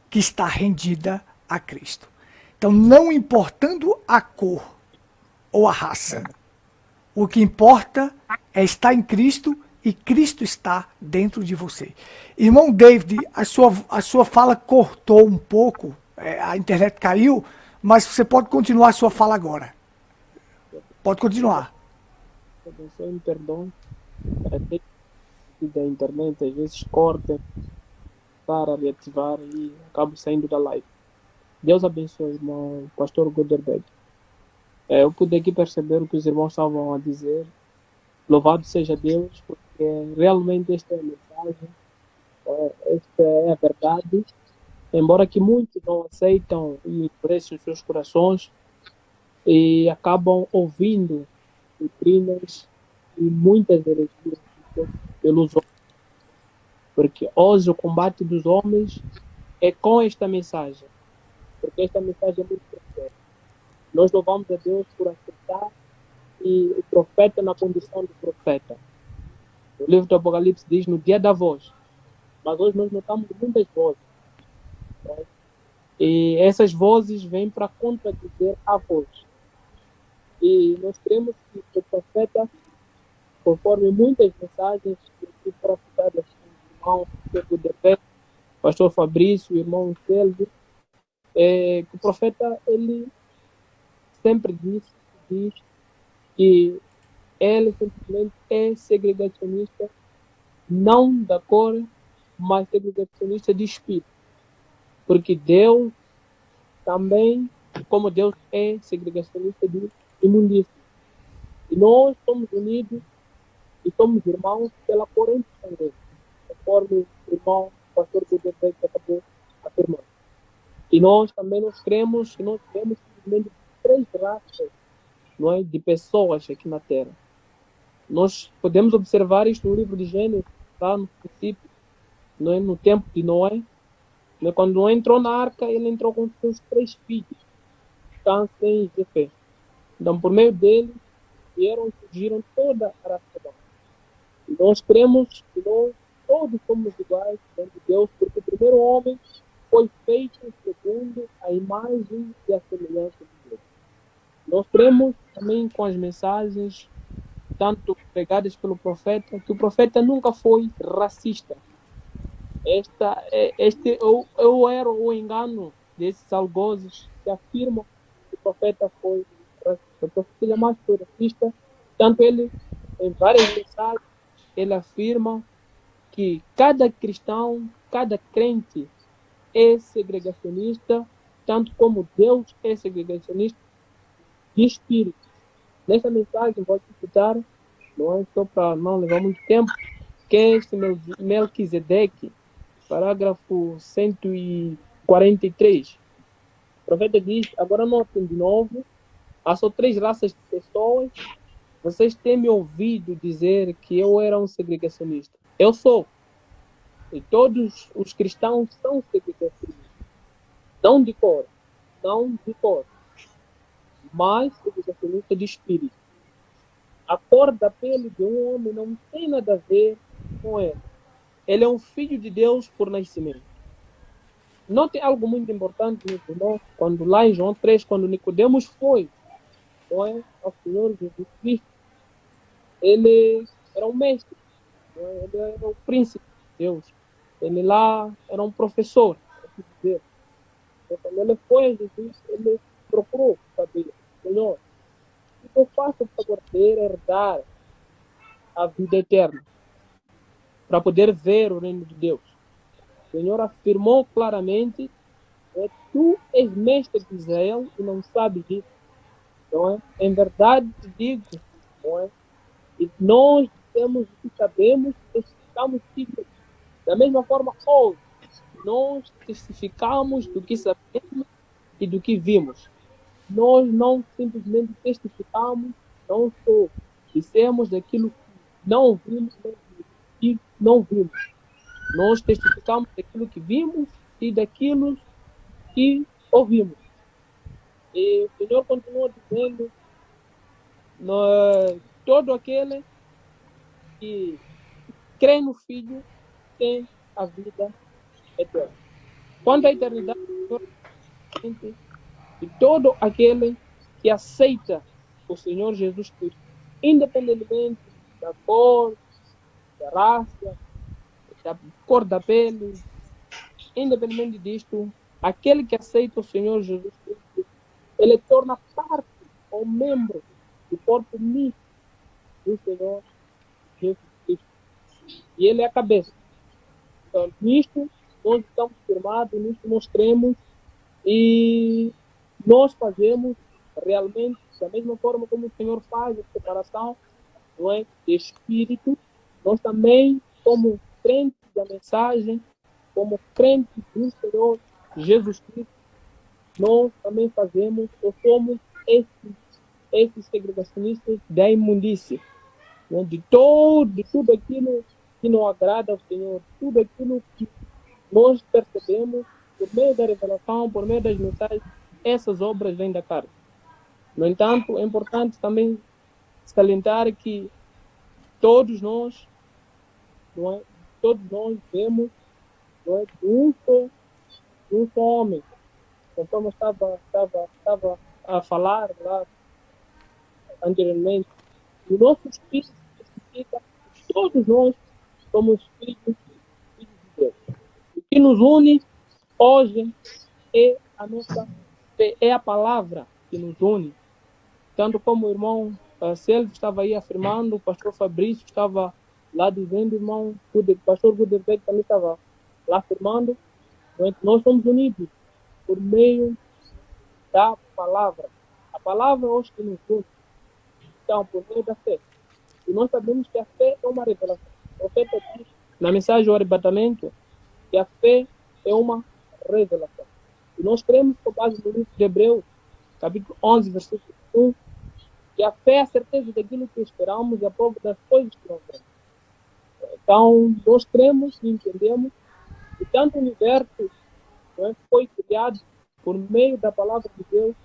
que está rendida a Cristo. Então, não importando a cor ou a raça, o que importa é estar em Cristo e Cristo está dentro de você. Irmão David, a sua fala cortou um pouco, a internet caiu, mas você pode continuar a sua fala agora. Pode continuar. Sem perdão, até da internet às vezes corta para reativar e acabo saindo da live. Deus abençoe, irmão pastor Goderberg. Eu pude aqui perceber o que os irmãos estavam a dizer. Louvado seja Deus, porque realmente esta é a mensagem, esta é a verdade. Embora que muitos não aceitam e endurecem os seus corações e acabam ouvindo doutrinas e muitas heresias pelos homens. Porque hoje o combate dos homens é com esta mensagem. Porque esta mensagem é muito sincera. Nós louvamos a Deus por aceitar e o profeta na condição de profeta. O livro do Apocalipse diz no dia da voz. Mas hoje nós notamos muitas vozes. Né? E essas vozes vêm para contradizer a voz. E nós queremos que o profeta, conforme muitas mensagens que foram citadas pelo irmão pastor Fabrício, o irmão Selvi, que o profeta ele sempre diz que ele simplesmente é segregacionista, não da cor, mas segregacionista de espírito. Porque Deus também, como Deus é segregacionista de imundícia. E nós somos unidos e somos irmãos pela corrente sanguínea, conforme o irmão pastor Guilherme acabou afirmando. E nós também cremos que nós temos simplesmente 3 raças, não é, de pessoas aqui na Terra. Nós podemos observar isto no livro de Gênesis, lá no princípio, não é, no tempo de Noé. Né, quando Noé entrou na arca, ele entrou com seus 3 filhos, Cã, Sem e Jefé. Então, por meio dele, surgiram toda a raça humana. E nós cremos que nós todos somos iguais diante de Deus, porque o primeiro homem foi feito segundo a imagem e a semelhança de Deus. Nós cremos também com as mensagens, tanto pregadas pelo profeta, que o profeta nunca foi racista. Eu era o engano desses algozes que afirmam que o profeta foi racista. O profeta jamais foi racista. Tanto ele, em várias mensagens, ele afirma que cada cristão, cada crente é segregacionista, tanto como Deus é segregacionista de espírito. Nessa mensagem, vou citar, não é só para não levar muito tempo, que é este Melquisedeque, parágrafo 143. O profeta diz: agora notem de novo, há só 3 raças de pessoas. Vocês têm me ouvido dizer que eu era um segregacionista. Eu sou. E todos os cristãos são segregacionistas. Não de cor. Não de cor. Mas segregacionista de espírito. A cor da pele de um homem não tem nada a ver com ele. Ele é um filho de Deus por nascimento. Note algo muito importante, meu irmão, quando lá em João 3, quando Nicodemos foi, não é, ao Senhor Jesus Cristo, ele era um mestre, não é? Ele era o príncipe de Deus. Ele lá era um professor, assim dizer. Então, quando ele foi a Jesus, ele procurou saber, Senhor, o que eu faço para poder herdar a vida eterna? Para poder ver o reino de Deus. O Senhor afirmou claramente: tu és mestre de Israel e não sabes disso. Não é? Em verdade te digo, não é? E nós temos o que sabemos, testificamos isso. Da mesma forma, hoje, nós testificamos do que sabemos e do que vimos. Nós não simplesmente testificamos, não só dissemos daquilo que não vimos, e não vimos. Nós testificamos daquilo que vimos e daquilo que ouvimos. E o Senhor continua dizendo: todo aquele que crê no Filho tem a vida eterna. Quanto à eternidade, de todo aquele que aceita o Senhor Jesus Cristo, independentemente da cor, da raça, da cor da pele, independente disto, aquele que aceita o Senhor Jesus Cristo, ele torna parte ou membro do corpo místico do Senhor Jesus Cristo. E ele é a cabeça. Então, nisto, nós estamos firmados, nisto nós cremos e nós fazemos realmente da mesma forma como o Senhor faz a separação, não é, de espírito. Nós também, como crentes da mensagem, como crentes do Senhor Jesus Cristo, nós também fazemos ou somos esses segregacionistas da imundícia, né? De tudo aquilo que não agrada ao Senhor, tudo aquilo que nós percebemos por meio da revelação, por meio das mensagens, essas obras vêm da carne. No entanto, é importante também salientar que todos nós, não é, todos nós vemos, não é, de um só homem. Conforme estava a falar lá anteriormente, o nosso espírito significa que todos nós somos filhos de Deus. O que nos une hoje é a nossa fé, é a palavra que nos une. Tanto como o irmão Selvo estava aí afirmando, o pastor Fabrício estava lá dizendo, o irmão o pastor Guderberg também estava lá afirmando, nós somos unidos por meio da palavra. A palavra hoje que nos une, então, por meio da fé. E nós sabemos que a fé é uma revelação. O profeta diz, na mensagem do arrebatamento, que a fé é uma revelação. E nós cremos, com base no livro de Hebreus, capítulo 11, versículo 1, que a fé é a certeza daquilo que esperamos e a prova das coisas que não vemos. Então, nós cremos e entendemos que tanto o universo, não é, foi criado por meio da palavra de Deus,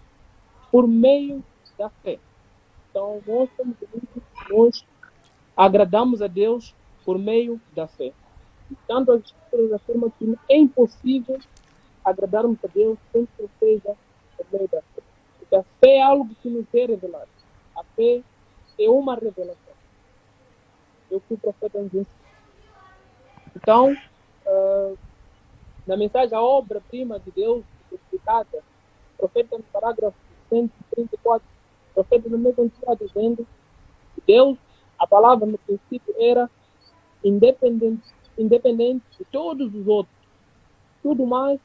por meio da fé. Então, nós somos unidos, nós agradamos a Deus por meio da fé. E tanto as Escrituras afirmam que é impossível agradarmos a Deus sem que seja por meio da fé. Porque a fé é algo que nos é revelado. A fé é uma revelação. É o que o profeta nos ensina. Então, na mensagem A Obra-Prima de Deus, explicada, o profeta no parágrafo 134, o profeta também continua dizendo que Deus, a palavra no princípio era independente de todos os outros. Tudo mais,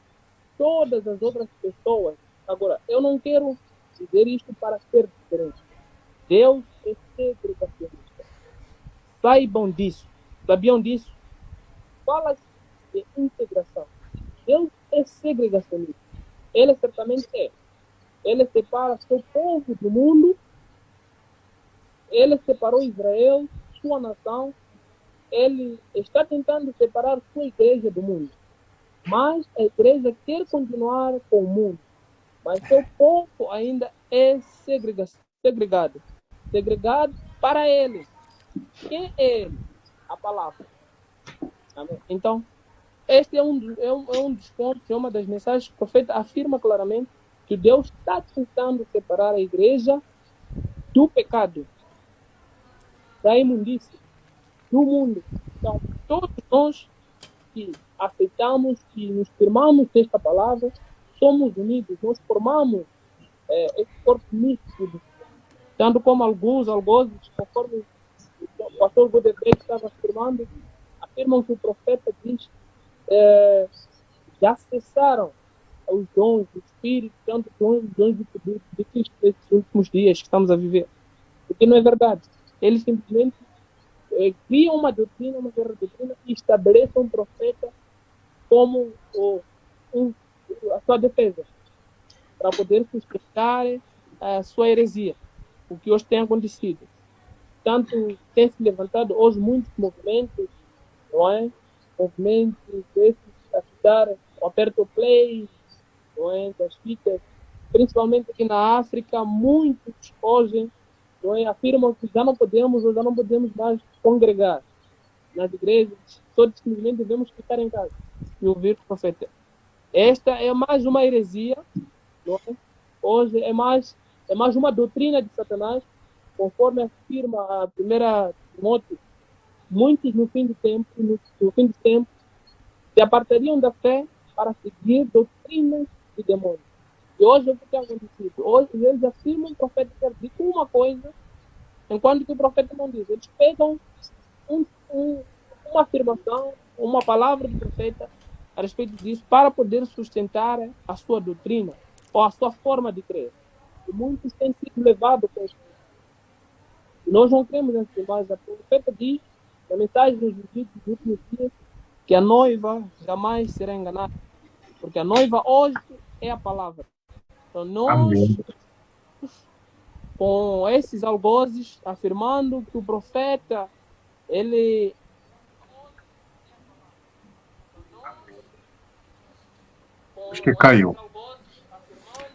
todas as outras pessoas. Agora, eu não quero dizer isto para ser diferente. Deus é segregacionista. Saibam disso. Sabiam disso? Fala-se de integração. Deus é segregacionista. Ele certamente é. Ele separa seu povo do mundo. Ele separou Israel, sua nação. Ele está tentando separar sua igreja do mundo. Mas a igreja quer continuar com o mundo. Mas seu povo ainda é segregado. Segregado para ele. Quem é ele? A palavra. Amém? Então, este é um dos pontos, é uma das mensagens que o profeta afirma claramente que Deus está tentando separar a igreja do pecado, da imundícia, do mundo. Então, todos nós que aceitamos, que nos firmamos nesta palavra, somos unidos, nós formamos esse corpo místico, tanto como alguns algozes, conforme o pastor Godefredo estava afirmando, afirmam que o profeta diz já cessaram os dons do Espírito, tanto os dons de Cristo nesses últimos dias que estamos a viver. Porque não é verdade. Eles simplesmente criam uma doutrina, uma guerra doutrina, e estabelecem um profeta como a sua defesa, para poder sustentar a sua heresia, o que hoje tem acontecido. Tanto tem se levantado hoje muitos movimentos, não é? Movimentos desses a citar o aperto play, não é? Das fitas, principalmente aqui na África, muitos hoje, não é? Afirmam que já não podemos mais congregar nas igrejas, todos simplesmente devemos ficar em casa e ouvir o profeta. Esta é mais uma heresia, não é? Hoje é mais uma doutrina de Satanás, conforme afirma a primeira Timóteo. Muitos no fim do tempo se apartariam da fé para seguir doutrinas de demônios. E hoje o que tem acontecido? Hoje eles afirmam que o profeta quer dizer uma coisa, enquanto que o profeta não diz. Eles pegam uma afirmação, uma palavra do profeta a respeito disso para poder sustentar a sua doutrina ou a sua forma de crer. E muitos têm sido levados com isso. E nós não cremos assim, mas a profeta diz, na mensagem dos últimos dias, que a noiva jamais será enganada. Porque a noiva hoje é a palavra. Então nós, com esses algozes, afirmando que o profeta, ele... Acho que caiu.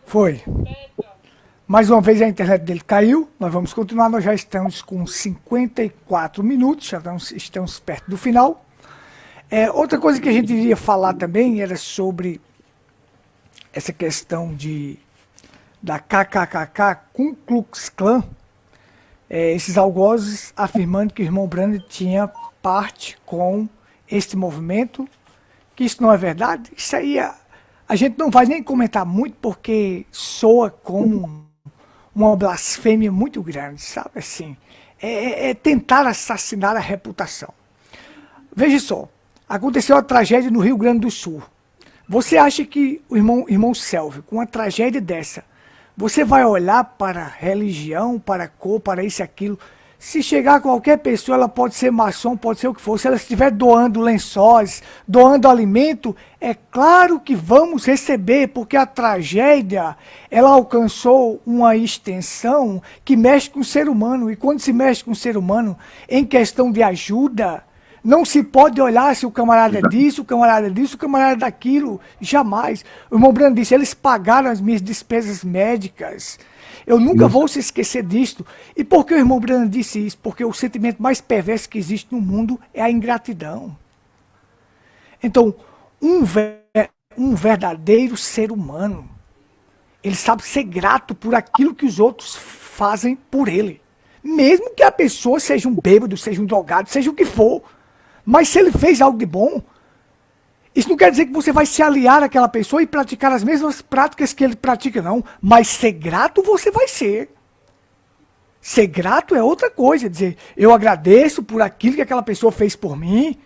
Foi. Mais uma vez a internet dele caiu. Nós vamos continuar. Nós já estamos com 54 minutos. Já estamos perto do final. Outra coisa que a gente iria falar também era sobre essa questão da KKKK, Ku Klux Klan. Esses algozes afirmando que o irmão Branham tinha parte com este movimento. Que isso não é verdade. Isso aí a gente não vai nem comentar muito porque soa como uma blasfêmia muito grande, sabe assim? Tentar assassinar a reputação. Veja só, aconteceu a tragédia no Rio Grande do Sul. Você acha que o irmão Selvi, com uma tragédia dessa, você vai olhar para religião, para cor, para isso e aquilo? Se chegar qualquer pessoa, ela pode ser maçom, pode ser o que for. Se ela estiver doando lençóis, doando alimento, é claro que vamos receber, porque a tragédia, ela alcançou uma extensão que mexe com o ser humano. E quando se mexe com o ser humano, em questão de ajuda, não se pode olhar se o camarada é disso, o camarada é disso, o camarada é daquilo. Jamais. O irmão Branham disse, eles pagaram as minhas despesas médicas. Eu nunca vou se esquecer disto. E por que o irmão Branham disse isso? Porque o sentimento mais perverso que existe no mundo é a ingratidão. Então, um verdadeiro ser humano, ele sabe ser grato por aquilo que os outros fazem por ele. Mesmo que a pessoa seja um bêbado, seja um drogado, seja o que for. Mas se ele fez algo de bom, Isso não quer dizer que você vai se aliar àquela pessoa e praticar as mesmas práticas que ele pratica, não. Mas ser grato você vai ser. Ser grato é outra coisa. Dizer, eu agradeço por aquilo que aquela pessoa fez por mim.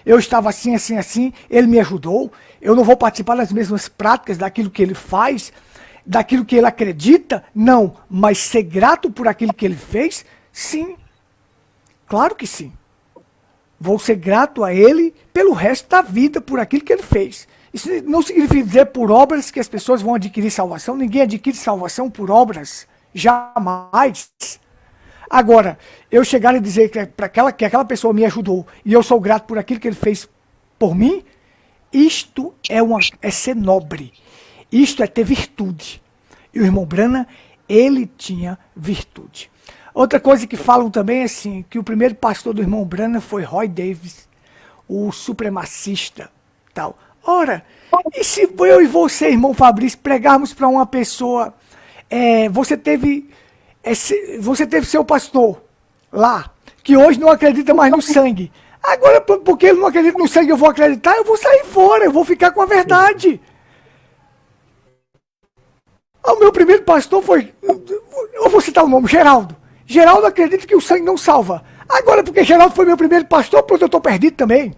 Eu estava assim, assim, assim. Ele me ajudou. Eu não vou participar das mesmas práticas daquilo que ele faz, daquilo que ele acredita. Não. Mas ser grato por aquilo que ele fez, sim. Claro que sim. Vou ser grato a ele pelo resto da vida, por aquilo que ele fez. Isso não significa dizer por obras que as pessoas vão adquirir salvação. Ninguém adquire salvação por obras. Jamais. Agora, eu chegar e dizer que aquela pessoa me ajudou e eu sou grato por aquilo que ele fez por mim, isto é ser nobre. Isto é ter virtude. E o irmão Branham, ele tinha virtude. Outra coisa que falam também é assim, que o primeiro pastor do irmão Branham foi Roy Davis, o supremacista, tal. Ora, e se eu e você, irmão Fabrício, pregarmos para uma pessoa, você teve seu pastor lá, que hoje não acredita mais no sangue. Agora, porque ele não acredita no sangue, eu vou acreditar, eu vou sair fora, eu vou ficar com a verdade. O meu primeiro pastor foi, eu vou citar o nome, Geraldo. Geraldo acredita que o sangue não salva. Agora, porque Geraldo foi meu primeiro pastor, pronto, eu estou perdido também.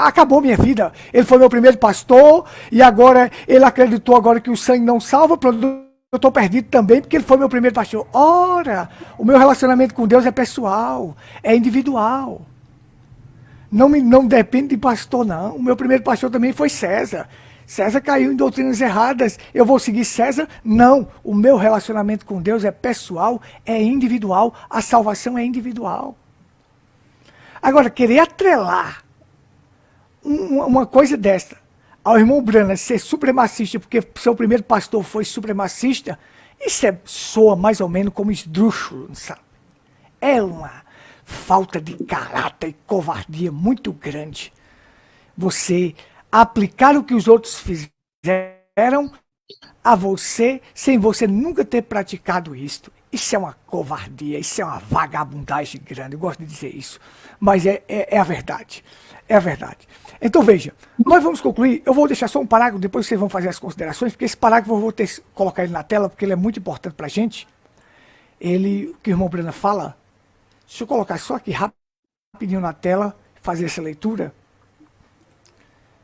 Acabou minha vida. Ele foi meu primeiro pastor, e agora ele acreditou agora que o sangue não salva, pronto, eu estou perdido também, porque ele foi meu primeiro pastor. Ora, o meu relacionamento com Deus é pessoal, é individual. Não depende de pastor, não. O meu primeiro pastor também foi César. César caiu em doutrinas erradas, eu vou seguir César? Não, o meu relacionamento com Deus é pessoal, é individual, a salvação é individual. Agora, querer atrelar uma coisa desta ao irmão Branham ser supremacista, porque seu primeiro pastor foi supremacista, isso soa mais ou menos como esdrúxulo, sabe? É uma falta de caráter e covardia muito grande. Você aplicar o que os outros fizeram a você, sem você nunca ter praticado isto. Isso é uma covardia, isso é uma vagabundagem grande, eu gosto de dizer isso. Mas é a verdade, é a verdade. Então veja, nós vamos concluir, eu vou deixar só um parágrafo, depois vocês vão fazer as considerações, porque esse parágrafo eu vou ter que colocar ele na tela, porque ele é muito importante pra gente. O que o irmão Branham fala, deixa eu colocar só aqui rapidinho na tela, fazer essa leitura.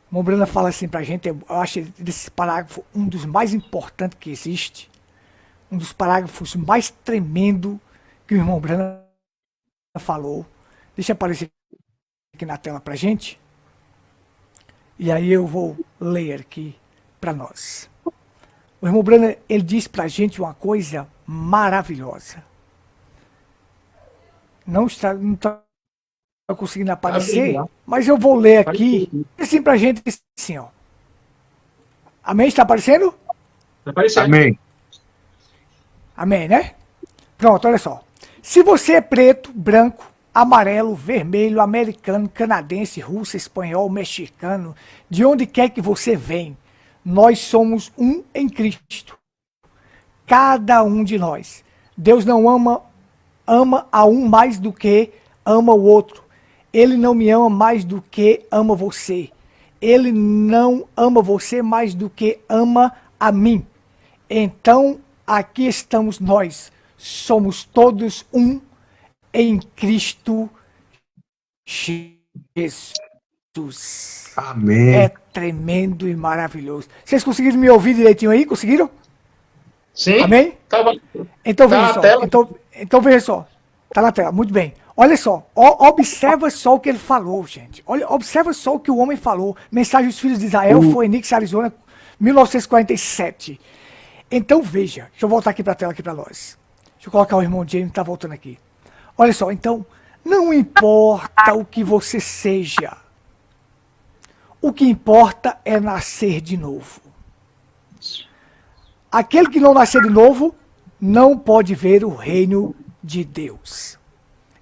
O irmão Branham fala assim pra gente, eu acho desse parágrafo um dos mais importantes que existe, um dos parágrafos mais tremendo que o irmão Branham falou. Deixa aparecer aqui na tela pra gente. E aí eu vou ler aqui para nós. O irmão Branham, ele diz pra gente uma coisa maravilhosa. Não está conseguindo aparecer, mas eu vou ler aqui, assim pra gente, assim, ó. Amém? Está aparecendo? Está aparecendo. Amém. Amém, né? Pronto, olha só. Se você é preto, branco, amarelo, vermelho, americano, canadense, russo, espanhol, mexicano, de onde quer que você vem, nós somos um em Cristo. Cada um de nós. Deus não ama a um mais do que ama o outro. Ele não me ama mais do que ama você. Ele não ama você mais do que ama a mim. Então, aqui estamos nós. Somos todos um em Cristo Jesus. Amém. É tremendo e maravilhoso. Vocês conseguiram me ouvir direitinho aí? Conseguiram? Sim. Amém? Tava, então tá veja na só. tela. Então veja só. Tá na tela, muito bem. Olha só, observa só o que ele falou, gente. Observa só o que o homem falou. Mensagem dos Filhos de Israel, Phoenix, Arizona, 1947. Então veja, deixa eu voltar aqui para a tela aqui para nós. Deixa eu colocar o irmão James que está voltando aqui. Olha só, então, não importa o que você seja. O que importa é nascer de novo. Aquele que não nascer de novo não pode ver o reino de Deus.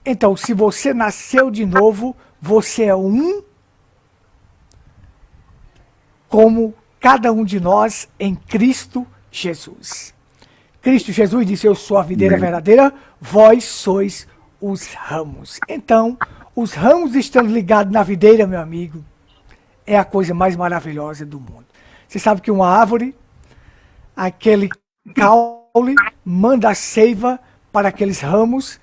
Então, se você nasceu de novo, você é um como cada um de nós em Cristo Jesus. Cristo Jesus disse, eu sou a videira verdadeira, vós sois os ramos. Então, os ramos estando ligados na videira, meu amigo, é a coisa mais maravilhosa do mundo. Você sabe que uma árvore, aquele caule, manda a seiva para aqueles ramos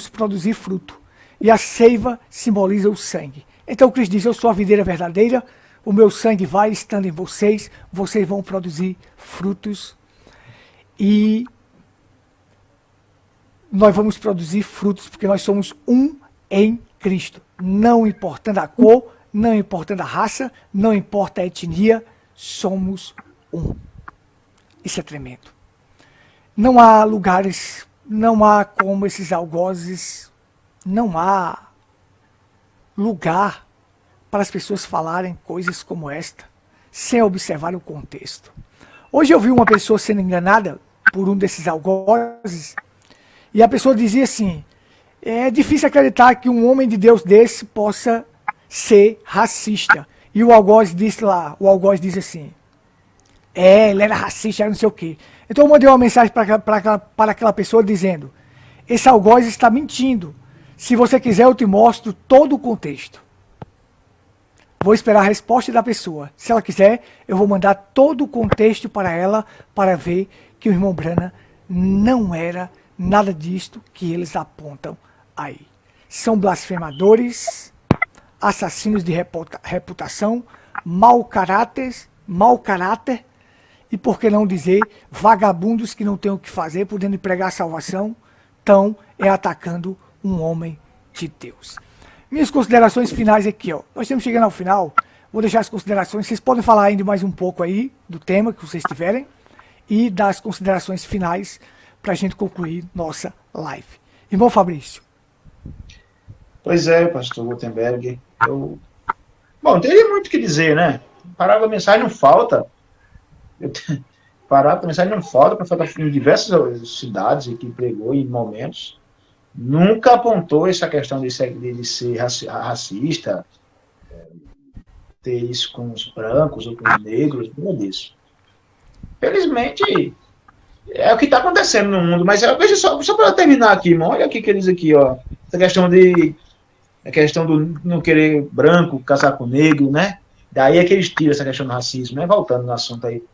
produzir fruto. E a seiva simboliza o sangue. Então Cristo diz, eu sou a videira verdadeira, o meu sangue vai estando em vocês, vocês vão produzir frutos. E nós vamos produzir frutos porque nós somos um em Cristo. Não importando a cor, não importando a raça, não importa a etnia, somos um. Isso é tremendo. Não há lugares, não há como esses algozes, não há lugar para as pessoas falarem coisas como esta, sem observar o contexto. Hoje eu vi uma pessoa sendo enganada por um desses algozes, e a pessoa dizia assim, é difícil acreditar que um homem de Deus desse possa ser racista. E o algoz disse lá, o algoz diz assim, ele era racista, não sei o quê. Então eu mandei uma mensagem para aquela pessoa dizendo, esse algoz está mentindo. Se você quiser eu te mostro todo o contexto. Vou esperar a resposta da pessoa. Se ela quiser, eu vou mandar todo o contexto para ela, para ver que o irmão Branham não era nada disto que eles apontam aí. São blasfemadores, assassinos de reputação, mau caráter, e por que não dizer, vagabundos que não têm o que fazer, podendo pregar salvação, estão atacando um homem de Deus. Minhas considerações finais aqui, ó. Nós estamos chegando ao final, vou deixar as considerações, vocês podem falar ainda mais um pouco aí do tema que vocês tiverem, e das considerações finais para a gente concluir nossa live. Irmão Fabrício. Pois é, pastor Gutenberg. Bom, não teria muito o que dizer, né? Parábola da mensagem não falta. Parábola da mensagem não falta para falar em diversas cidades que pregou em momentos. Nunca apontou essa questão de ser racista, ter isso com os brancos ou com os negros, nada disso. Felizmente, é o que está acontecendo no mundo, mas veja só para terminar aqui, irmão, olha aqui que eles aqui, ó, a questão do não querer branco casar com negro, né? Daí é que eles tiram essa questão do racismo, né? Voltando no assunto aí.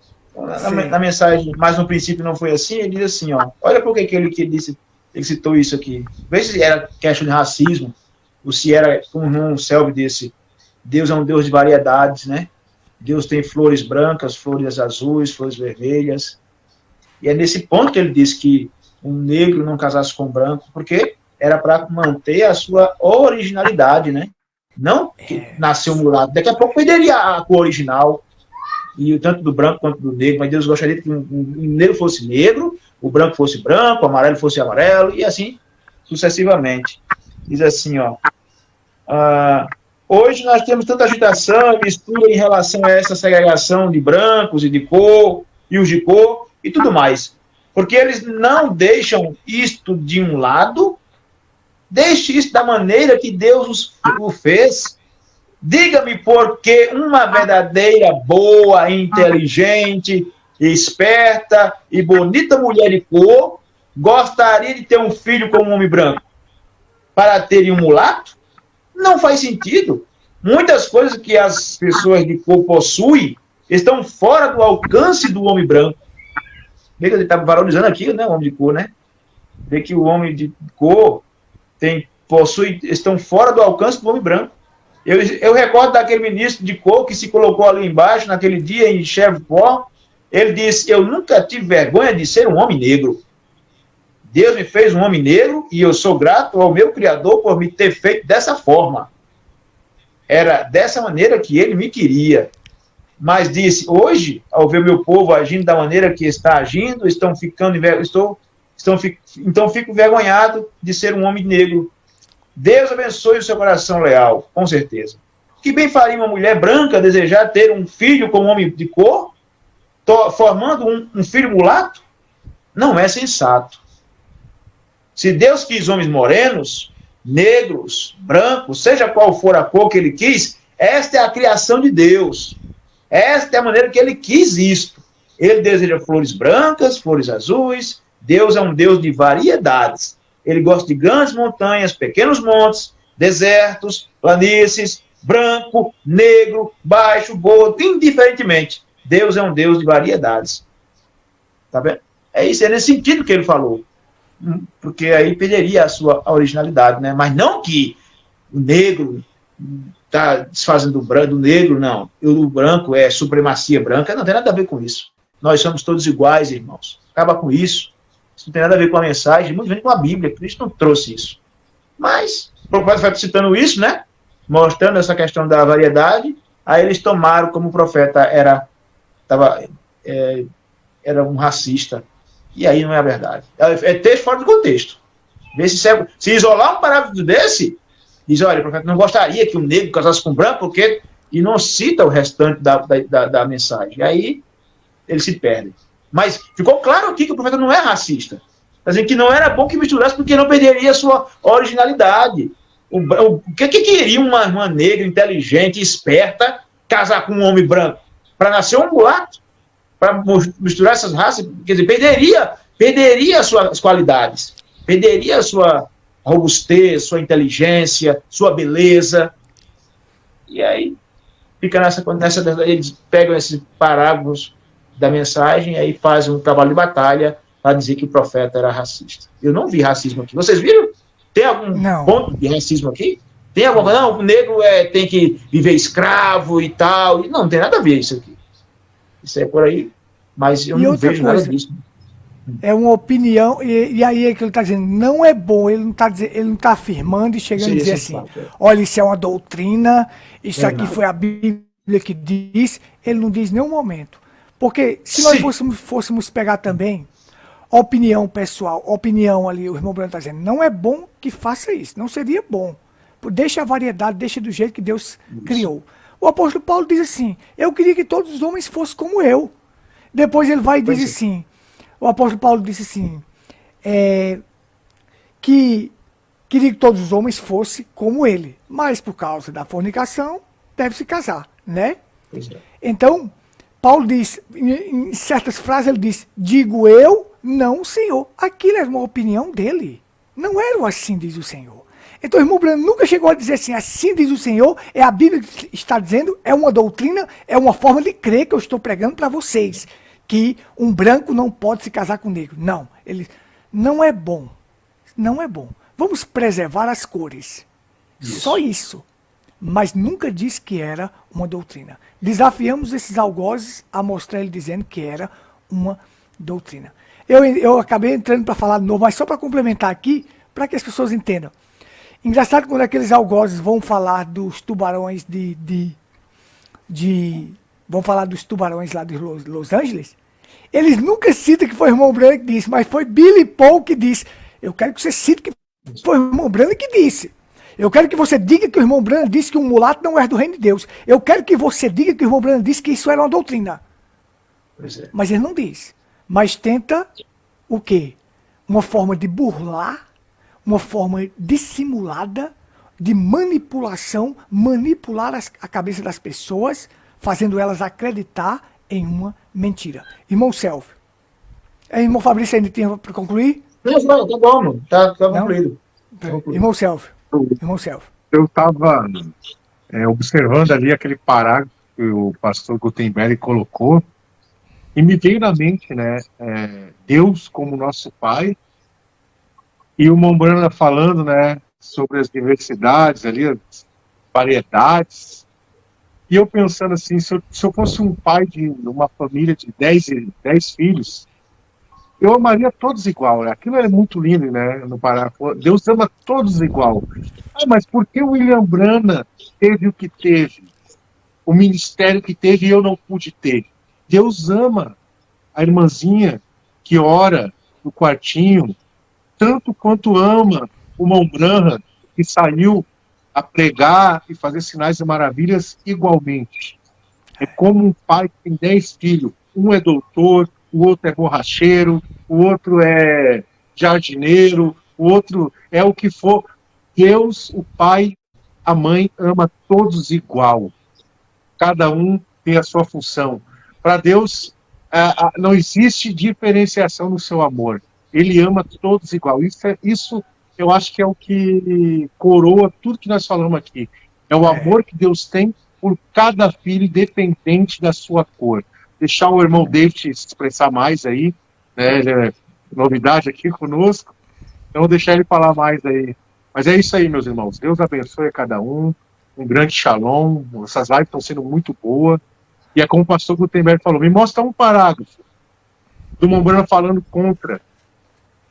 Na mensagem, mas no princípio não foi assim, ele diz assim, ó, olha por que ele citou isso aqui. Veja se era questão de racismo, ou se era, como um Selby disse, Deus é um Deus de variedades, né? Deus tem flores brancas, flores azuis, flores vermelhas. E é nesse ponto que ele diz que um negro não casasse com um branco, porque era para manter a sua originalidade, né? Não que nasceu mulato. Daqui a pouco perderia a cor original, e tanto do branco quanto do negro, mas Deus gostaria que o negro fosse negro, o branco fosse branco, o amarelo fosse amarelo, e assim sucessivamente. Diz assim, ó, hoje nós temos tanta agitação e mistura em relação a essa segregação de brancos e de cor, e os de cor, e tudo mais. Porque eles não deixam isto de um lado, deixe isso da maneira que Deus o fez. Diga-me por que uma verdadeira, boa, inteligente, esperta e bonita mulher de cor gostaria de ter um filho com um homem branco? Para ter um mulato? Não faz sentido. Muitas coisas que as pessoas de cor possuem estão fora do alcance do homem branco. Vê que ele está valorizando aqui, né, o homem de cor, né? Vê que o homem de cor estão fora do alcance do homem branco. Eu recordo daquele ministro de cor que se colocou ali embaixo, naquele dia em Shreveport, ele disse, eu nunca tive vergonha de ser um homem negro. Deus me fez um homem negro e eu sou grato ao meu Criador por me ter feito dessa forma. Era dessa maneira que ele me queria. Mas disse, hoje, ao ver meu povo agindo da maneira que está agindo, então fico envergonhado de ser um homem negro. Deus abençoe o seu coração leal, com certeza. Que bem faria uma mulher branca desejar ter um filho com um homem de cor, formando um filho mulato? Não é sensato. Se Deus quis homens morenos, negros, brancos, seja qual for a cor que ele quis, esta é a criação de Deus. Esta é a maneira que ele quis isto. Ele deseja flores brancas, flores azuis. Deus é um Deus de variedades. Ele gosta de grandes montanhas, pequenos montes, desertos, planícies, branco, negro, baixo, gordo, indiferentemente. Deus é um Deus de variedades. Tá vendo? É isso, é nesse sentido que ele falou. Porque aí perderia a sua originalidade, né? Mas não que o negro está desfazendo do negro, não. O branco é supremacia branca, não tem nada a ver com isso. Nós somos todos iguais, irmãos. Acaba com isso. Isso não tem nada a ver com a mensagem, muito bem com a Bíblia. Cristo não trouxe isso. Mas o profeta vai citando isso, né? Mostrando essa questão da variedade. Aí eles tomaram como o profeta era um racista. E aí não é a verdade. É texto fora do contexto. Se isolar um parágrafo desse, diz, olha, o profeta não gostaria que o negro casasse com o branco, porque... E não cita o restante da mensagem. E aí eles se perdem. Mas ficou claro aqui que o profeta não é racista. Está dizendo que não era bom que misturasse, porque não perderia a sua originalidade. O que queria uma negra inteligente, esperta, casar com um homem branco? Para nascer um mulato? Para misturar essas raças? Quer dizer, perderia as suas qualidades. Perderia a sua robustez, sua inteligência, sua beleza. E aí fica nessa eles pegam esses parágrafos da mensagem e aí fazem um trabalho de batalha para dizer que o profeta era racista. Eu não vi racismo aqui. Vocês viram? Tem algum ponto de racismo aqui? Tem alguma coisa? Não, o negro tem que viver escravo e tal. E não tem nada a ver isso aqui. Isso é por aí. Mas eu não vejo nada disso. É uma opinião, e aí é que ele está dizendo, não é bom, ele não está afirmando e chegando a dizer assim, olha, isso é uma doutrina, isso aqui foi a Bíblia que diz, ele não diz em nenhum momento. Porque se nós fôssemos pegar também a opinião pessoal, a opinião ali, o irmão Bruno está dizendo, não é bom que faça isso, não seria bom. Deixa a variedade, deixa do jeito que Deus criou. O apóstolo Paulo diz assim, eu queria que todos os homens fossem como eu. Depois ele vai e diz assim, o apóstolo Paulo disse assim, que queria que todos os homens fossem como ele, mas por causa da fornicação, deve se casar, né? Então, Paulo diz, em certas frases ele diz, digo eu, não o Senhor. Aquilo era uma opinião dele, não era o assim diz o Senhor. Então o irmão Brando nunca chegou a dizer assim diz o Senhor, é a Bíblia que está dizendo, é uma doutrina, é uma forma de crer que eu estou pregando para vocês. Que um branco não pode se casar com um negro. Não, ele não é bom. Não é bom. Vamos preservar as cores. Só isso. Mas nunca disse que era uma doutrina. Desafiamos esses algozes a mostrar ele dizendo que era uma doutrina. Eu acabei entrando para falar de novo, mas só para complementar aqui, para que as pessoas entendam. Engraçado quando aqueles algozes vão falar dos tubarões vão falar dos tubarões lá de Los Angeles, eles nunca citam que foi o irmão Branco que disse, mas foi Billy Paul que disse. Eu quero que você cite que foi o irmão Branco que disse. Eu quero que você diga que o irmão Branco disse que um mulato não é do reino de Deus. Eu quero que você diga que o irmão Branco disse que isso era uma doutrina. Mas ele não diz. Mas tenta o quê? Uma forma de burlar, uma forma dissimulada, de manipulação, manipular a cabeça das pessoas, fazendo elas acreditar em uma mentira. Irmão Self. Irmão Fabrício, ainda tem para concluir? Não, tá bom, mano. Tá concluído. Irmão Self. Irmão Self. Eu estava observando ali aquele parágrafo que o pastor Gutenberg colocou e me veio na mente, né, Deus como nosso Pai e o Mombrana falando, né, sobre as diversidades ali, as variedades. E eu pensando assim, se eu fosse um pai de uma família de 10 filhos, eu amaria todos igual, né? Aquilo é muito lindo, né? No parágrafo. Deus ama todos igual. Mas por que o William Brana teve o que teve? O ministério que teve e eu não pude ter? Deus ama a irmãzinha que ora no quartinho, tanto quanto ama o Mombrana, que saiu a pregar e fazer sinais e maravilhas igualmente. É como um pai que tem 10 filhos. Um é doutor, o outro é borracheiro, o outro é jardineiro, o outro é o que for. Deus, o pai, a mãe, ama todos igual. Cada um tem a sua função. Para Deus, não existe diferenciação no seu amor. Ele ama todos igual. Isso eu acho que é o que coroa tudo que nós falamos aqui. É o amor que Deus tem por cada filho, independente da sua cor. Deixar o irmão David se expressar mais aí, né? Ele é novidade aqui conosco, então vou deixar ele falar mais aí. Mas é isso aí, meus irmãos. Deus abençoe a cada um. Um grande shalom. Essas lives estão sendo muito boas. E é como o pastor Gutenberg falou, me mostra um parágrafo do Mombrana falando contra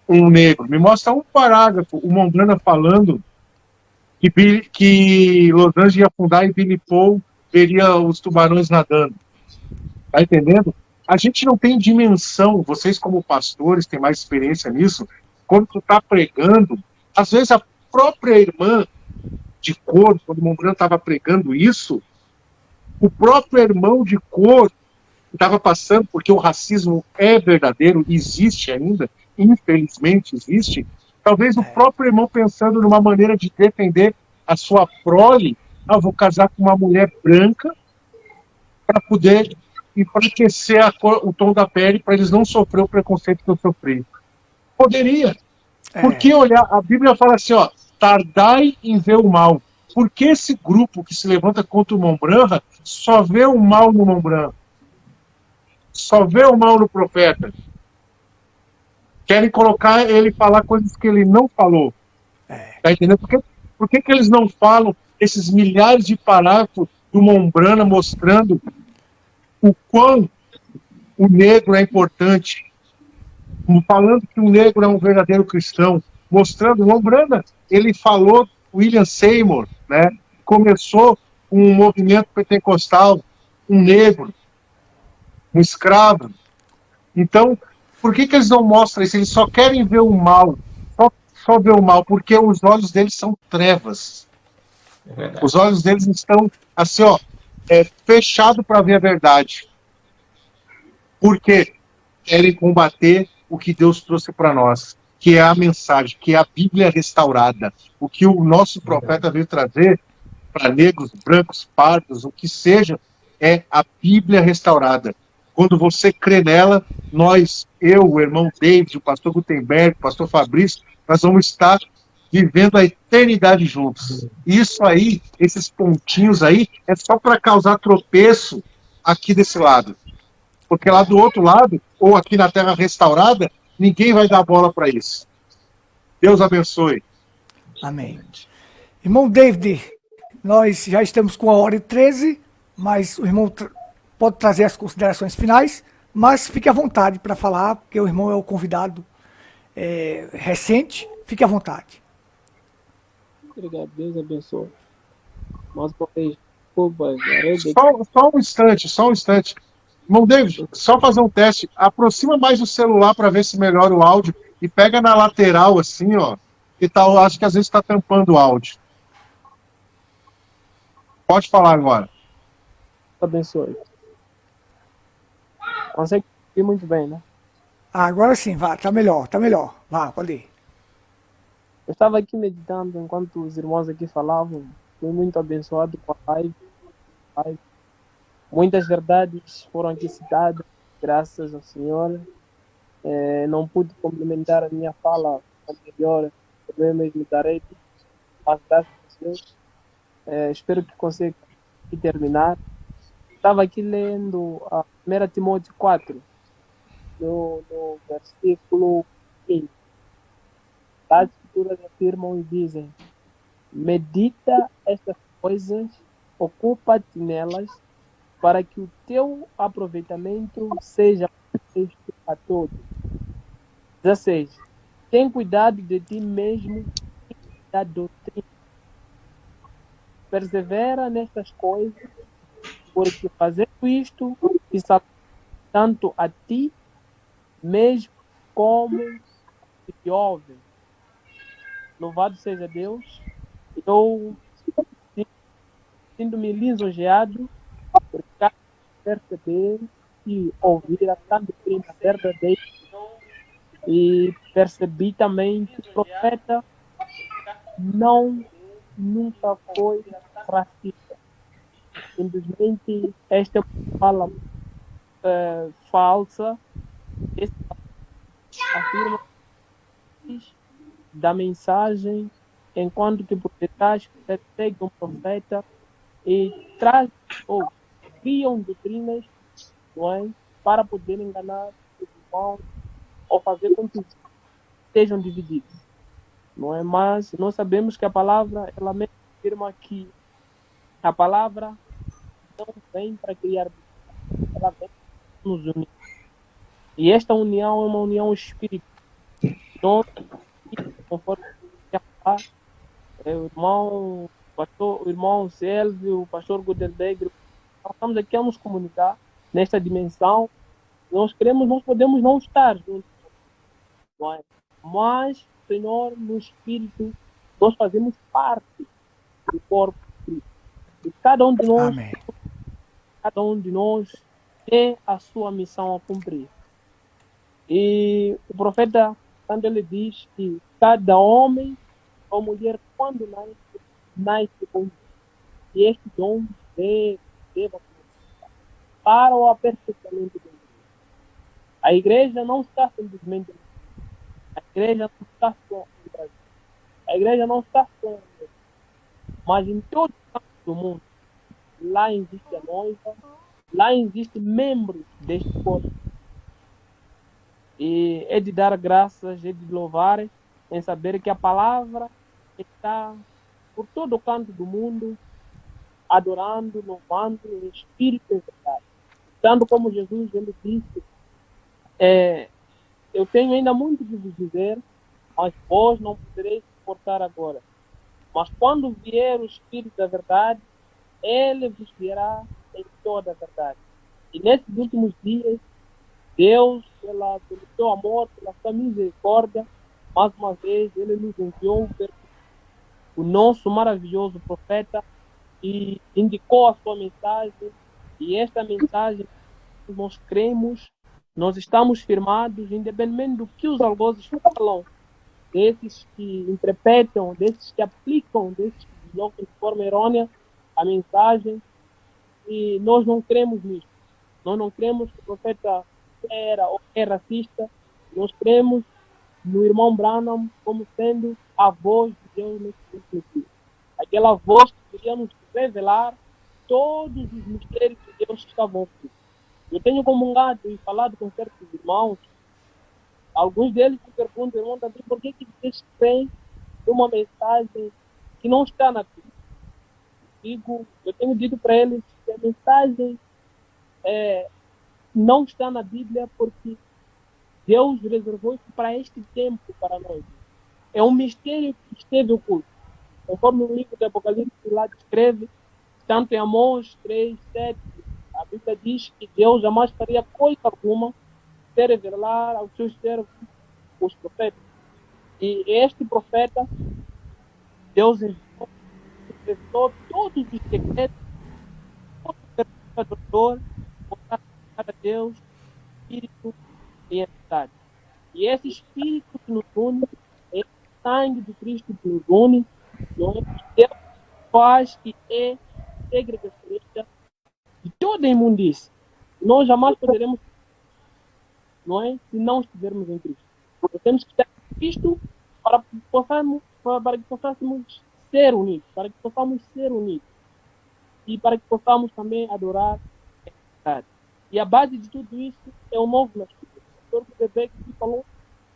um negro. Me mostra um parágrafo, o Mombrana falando que Los Angeles ia afundar e Billy Paul veria os tubarões nadando. Tá entendendo? A gente não tem dimensão, vocês como pastores têm mais experiência nisso, quando tu tá pregando, às vezes a própria irmã de cor, quando o Mombrana estava pregando isso, o próprio irmão de cor estava passando, porque o racismo é verdadeiro, existe ainda, infelizmente existe, talvez o próprio irmão pensando numa maneira de defender a sua prole, vou casar com uma mulher branca para poder enfraquecer o tom da pele, para eles não sofrer o preconceito que eu sofri. Poderia. Por que olhar? A Bíblia fala assim, ó, tardai em ver o mal. Por que esse grupo que se levanta contra o Mombrana só vê o mal no Mombrana? Só vê o mal no profeta? Querem colocar ele falar coisas que ele não falou. Tá entendendo? Por que eles não falam esses milhares de parágrafos do Mombrana mostrando o quão o negro é importante, falando que o negro é um verdadeiro cristão, mostrando o Mombrana, ele falou, William Seymour, né, começou um movimento pentecostal, um negro, um escravo. Então, por que eles não mostram isso? Eles só querem ver o mal, só ver o mal, porque os olhos deles são trevas. Os olhos deles estão, assim, ó, fechados para ver a verdade. Porque querem combater o que Deus trouxe para nós, que é a mensagem, que é a Bíblia restaurada. O que o nosso profeta veio trazer para negros, brancos, pardos, o que seja, é a Bíblia restaurada. Quando você crê nela, nós, eu, o irmão David, o pastor Gutenberg, o pastor Fabrício, nós vamos estar vivendo a eternidade juntos. Isso aí, esses pontinhos aí, é só para causar tropeço aqui desse lado. Porque lá do outro lado, ou aqui na Terra restaurada, ninguém vai dar bola para isso. Deus abençoe. Amém. Irmão David, nós já estamos com 1h13, mas o irmão pode trazer as considerações finais, mas fique à vontade para falar, porque o irmão é o convidado recente. Fique à vontade. Obrigado, Deus abençoe. Mais uma vez, desculpa, só um instante. Irmão David, só fazer um teste. Aproxima mais o celular para ver se melhora o áudio e pega na lateral assim, ó. E tal, acho que às vezes está tampando o áudio. Pode falar agora. Abençoe. Consegue ir muito bem, né? Agora sim, vá, tá melhor. Vá, pode ir. Eu estava aqui meditando enquanto os irmãos aqui falavam. Fui muito abençoado com a live. Muitas verdades foram aqui citadas, graças ao Senhor. Não pude complementar a minha fala anterior, eu mesmo darei, mas graças a Deus. Espero que consiga terminar. Estava aqui lendo a 1 Timóteo 4, no versículo 15. As escrituras afirmam e dizem: medita estas coisas, ocupa-te nelas, para que o teu aproveitamento seja manifesto a todos. 16. Tem cuidado de ti mesmo e da doutrina. Persevera nestas coisas, porque fazendo isto te salva tanto a ti mesmo como que te ouvem. Louvado seja Deus. Eu sinto-me lisonjeado por perceber e ouvir a doutrina verdadeira, e percebi também que o profeta nunca foi racista. Simplesmente esta é uma fala falsa. Esta afirma da mensagem enquanto que por detrás segue um profeta e traz ou criam doutrinas, não é, para poder enganar os irmãos ou fazer com que estejam divididos, não é? Mas nós sabemos que a palavra, ela mesmo afirma que a palavra não vem para criar, ela vem para nos unir. E esta união é uma união espiritual. Nós, conforme já falar, o irmão Sérgio, o pastor Gutenberg, nós estamos aqui a nos comunicar nesta dimensão. Nós podemos não estar juntos, não é? Mas, Senhor, no Espírito, nós fazemos parte do corpo de Cristo. E Amém. cada um de nós tem a sua missão a cumprir. E o profeta, quando ele diz que cada homem ou mulher, quando nasce com e este dom deva para o aperfeiçoamento da igreja. A igreja não está simplesmente. A igreja não está só no Brasil. A igreja não está só no Brasil. Mas em todo o canto do mundo, lá existe a noiva, lá existem membros deste corpo. E é de dar graças, é de louvar, em saber que a palavra está por todo o canto do mundo, adorando, louvando em espírito e verdade. Tanto como Jesus, ele disse, eu tenho ainda muito que vos dizer, mas vós não podereis suportar agora. Mas quando vier o Espírito da verdade, ele vos guiará em toda a verdade. E nesses últimos dias, Deus, pelo seu amor, pela sua misericórdia, mais uma vez, ele nos enviou o nosso maravilhoso profeta e indicou a sua mensagem. E esta mensagem, nós cremos, nós estamos firmados, independente do que os algozes falam, desses que interpretam, desses que aplicam, desses que colocam de forma errônea a mensagem, e nós não cremos nisso. Nós não cremos que o profeta era ou é racista. Nós cremos no irmão Branham como sendo a voz de Deus nesse dia. Aquela voz que queria nos revelar todos os mistérios de Deus que estavam aqui. Eu tenho comungado e falado com certos irmãos. Alguns deles me perguntam, irmão Davi, por que vocês creem numa mensagem que não está na Bíblia? Eu tenho dito para eles que a mensagem não está na Bíblia porque Deus reservou isso para este tempo para nós. É um mistério que esteve oculto. Conforme o livro do Apocalipse lá descreve, tanto em Amós 3, 7, a Bíblia diz que Deus jamais faria coisa alguma sem revelar aos seus servos, os profetas. E este profeta, Deus revelou todos os segredos, todo o doutor, para Deus, Espírito e a verdade. E esse Espírito que nos une, é o sangue de Cristo que nos une, Deus faz que é segregacionista de toda a imundície. Nós jamais poderemos, não é, se não estivermos em Cristo. Nós temos que estar em Cristo para que possamos ser unidos, e para que possamos também adorar a verdade. E a base de tudo isso é o novo nascimento. O Dr. Bebeck falou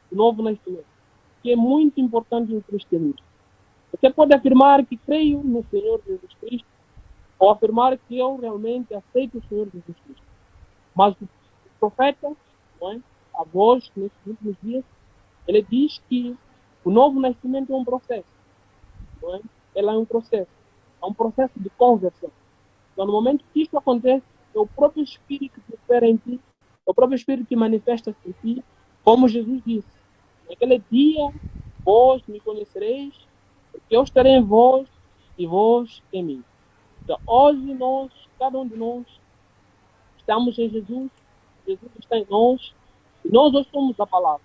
do novo nascimento, que é muito importante no cristianismo. Você pode afirmar que creio no Senhor Jesus Cristo, ou afirmar que eu realmente aceito o Senhor Jesus Cristo. Mas o profeta, não é, a voz nesses últimos dias, ele diz que o novo nascimento é um processo. Não é? Ela é um processo de conversão. Então, no momento que isso acontece, é o próprio Espírito que opera em ti, é o próprio Espírito que manifesta-se em ti, como Jesus disse. Naquele dia, vós me conhecereis, porque eu estarei em vós e vós em mim. Então, hoje nós, cada um de nós, estamos em Jesus, Jesus está em nós, e nós hoje somos a palavra.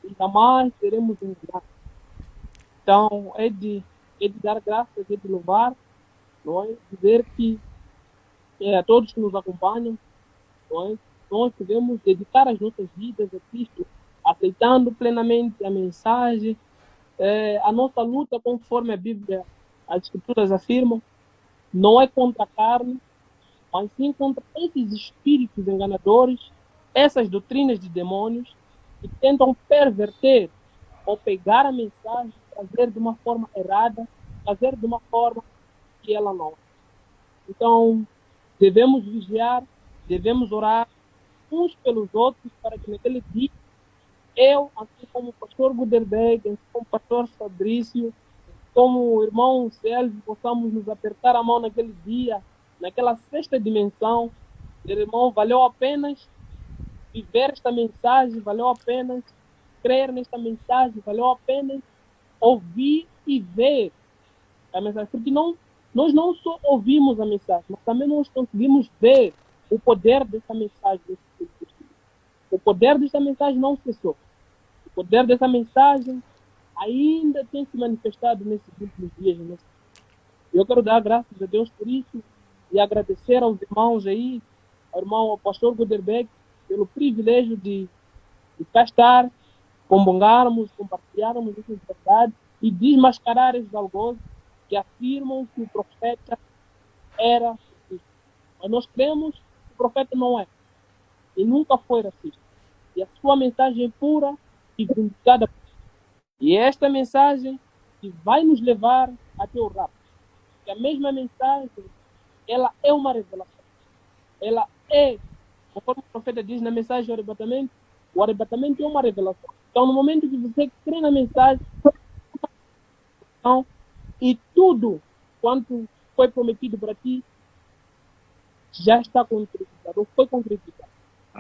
E jamais seremos enganados. Então, é de dar graças, é de louvar, não é? Dizer que a todos que nos acompanham, não é? Nós devemos dedicar as nossas vidas a Cristo, aceitando plenamente a mensagem a nossa luta, conforme a Bíblia, as Escrituras afirmam, não é contra a carne, mas sim contra esses espíritos enganadores, essas doutrinas de demônios que tentam perverter ou pegar a mensagem, trazer de uma forma errada, trazer de uma forma que ela não é. Então, devemos vigiar, devemos orar uns pelos outros para que naquele dia eu, assim como o pastor Guderberg, assim como o pastor Fabrício, como o irmão Sérgio, possamos nos apertar a mão naquele dia, naquela sexta dimensão. Irmão, valeu a pena viver esta mensagem, valeu a pena crer nesta mensagem, valeu a pena ouvir e ver a mensagem, porque nós não só ouvimos a mensagem, mas também nós conseguimos ver o poder dessa mensagem. O poder dessa mensagem não cessou. O poder dessa mensagem ainda tem se manifestado nesses últimos dias. Eu quero dar graças a Deus por isso e agradecer aos irmãos aí, ao irmão ao pastor Guderbeck, pelo privilégio de cá estar, comungarmos, compartilharmos essas verdades e desmascarar esses algozes que afirmam que o profeta era racista. Mas nós cremos que o profeta não é e nunca foi racista. E a sua mensagem é pura e vindicada. E esta mensagem que vai nos levar até o rapto. Que a mesma mensagem, ela é uma revelação. Ela é, conforme o profeta diz na mensagem do o arrebatamento é uma revelação. Então, no momento que você crê na mensagem, e tudo quanto foi prometido para ti já está concretizado, ou foi concretizado.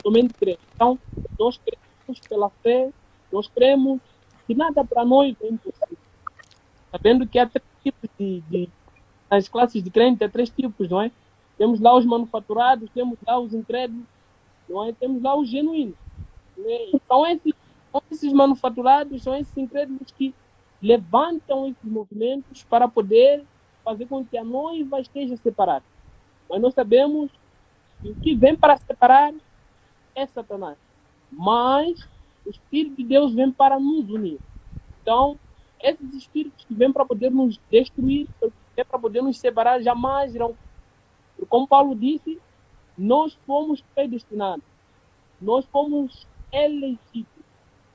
Somente crer. Então, nós cremos pela fé, nós cremos que nada para nós é impossível. Sabendo que há três tipos nas classes de crente, há três tipos, não é? Temos lá os manufaturados, temos lá os incrédulos, não é? Temos lá os genuínos. São esses manufaturados, são esses incrédulos que levantam esses movimentos para poder fazer com que a noiva esteja separada. Mas nós sabemos que o que vem para separar é Satanás. Mas o Espírito de Deus vem para nos unir. Então, esses espíritos que vêm para poder nos destruir, vêm para poder nos separar, jamais irão. Como Paulo disse, nós fomos predestinados. Nós fomos elegidos.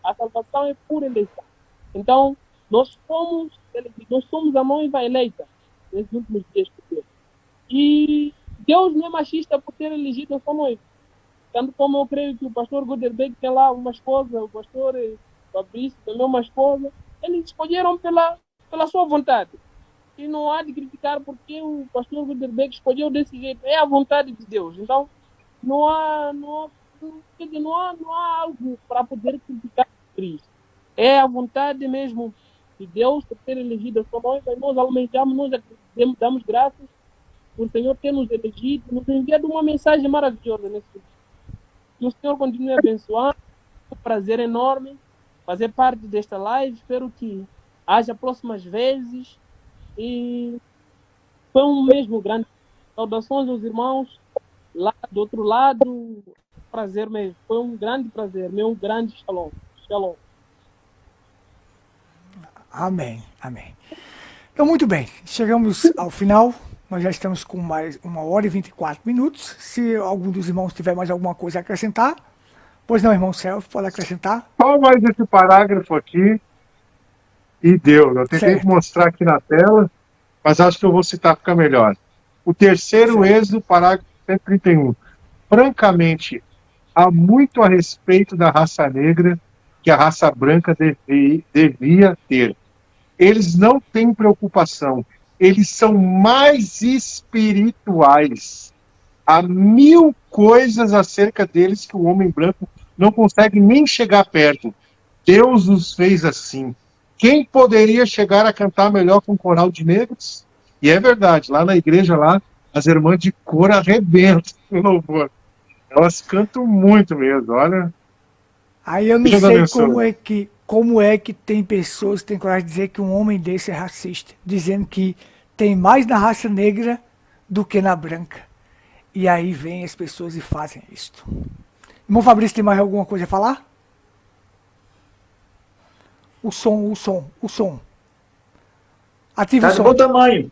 A salvação é por eleição. Então, nós somos elegidos. Nós somos a noiva eleita nesses últimos dias de Deus. E Deus não é machista por ter elegido a sua noiva. Tanto como eu creio que o pastor Guderbeck tem lá uma esposa, o pastor Fabrício também uma esposa, eles escolheram pela sua vontade. E não há de criticar porque o pastor Guderbeck escolheu desse jeito. É a vontade de Deus. Então, não há algo para poder criticar Cristo. É a vontade mesmo de Deus por ter elegido a sua noiva. E nós almejamos, nós damos graças por o Senhor ter nos elegido, nos enviado uma mensagem maravilhosa nesse dia. Que o Senhor continue abençoando. É um prazer enorme fazer parte desta live. Espero que haja próximas vezes. E foi um mesmo grande. Saudações aos irmãos lá do outro lado. Prazer mesmo. Foi um grande prazer. Meu grande shalom. Shalom. Amém. Amém. Então, muito bem. Chegamos ao final. Nós já estamos com mais 1h e 24 minutos. Se algum dos irmãos tiver mais alguma coisa a acrescentar. Pois não, irmão Celso, pode acrescentar? Só mais esse parágrafo aqui. E deu. Eu tentei mostrar aqui na tela, mas acho que eu vou citar, fica melhor. O terceiro êxodo, parágrafo 131. Francamente, há muito a respeito da raça negra que a raça branca devia ter. Eles não têm preocupação. Eles são mais espirituais. Há 1000 coisas acerca deles que o homem branco não consegue nem chegar perto. Deus os fez assim. Quem poderia chegar a cantar melhor com um coral de negros? E é verdade, lá na igreja, lá, as irmãs de cor arrebentam no louvor. Elas cantam muito mesmo, olha. Aí eu não sei como é que tem pessoas que têm coragem de dizer que um homem desse é racista, dizendo que tem mais na raça negra do que na branca. E aí vem as pessoas e fazem isto. Irmão Fabrício, tem mais alguma coisa a falar? O som. Ativa Tá o de som. bom tamanho.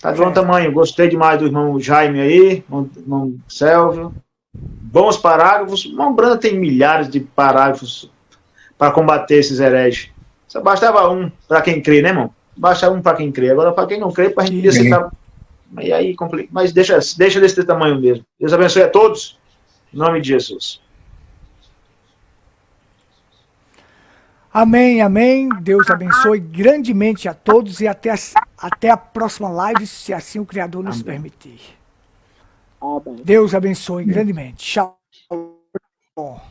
Tá de bom tamanho. Gostei demais do irmão Jaime aí, irmão Sélvio. Bons parágrafos. O irmão Brana tem milhares de parágrafos para combater esses hereges. Só bastava um para quem crê, né, irmão? Basta um para quem crê. Agora, para quem não crê, para a gente podia citar. E aí, complica. Mas deixa desse tamanho mesmo. Deus abençoe a todos. Em nome de Jesus. Amém, amém. Deus abençoe grandemente a todos e até a próxima live, se assim o Criador nos permitir. Amém. Deus abençoe grandemente. Shalom.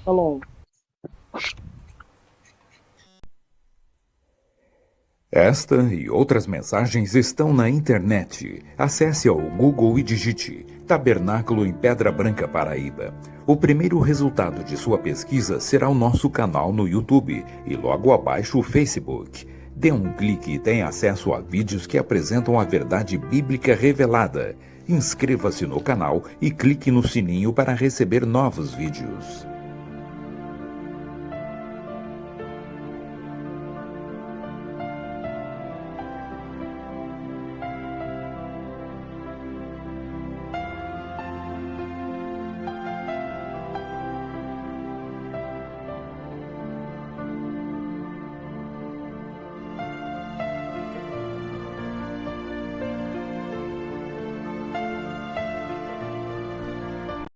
Shalom. Esta e outras mensagens estão na internet. Acesse ao Google e digite Tabernáculo em Pedra Branca, Paraíba. O primeiro resultado de sua pesquisa será o nosso canal no YouTube e logo abaixo o Facebook. Dê um clique e tenha acesso a vídeos que apresentam a verdade bíblica revelada. Inscreva-se no canal e clique no sininho para receber novos vídeos.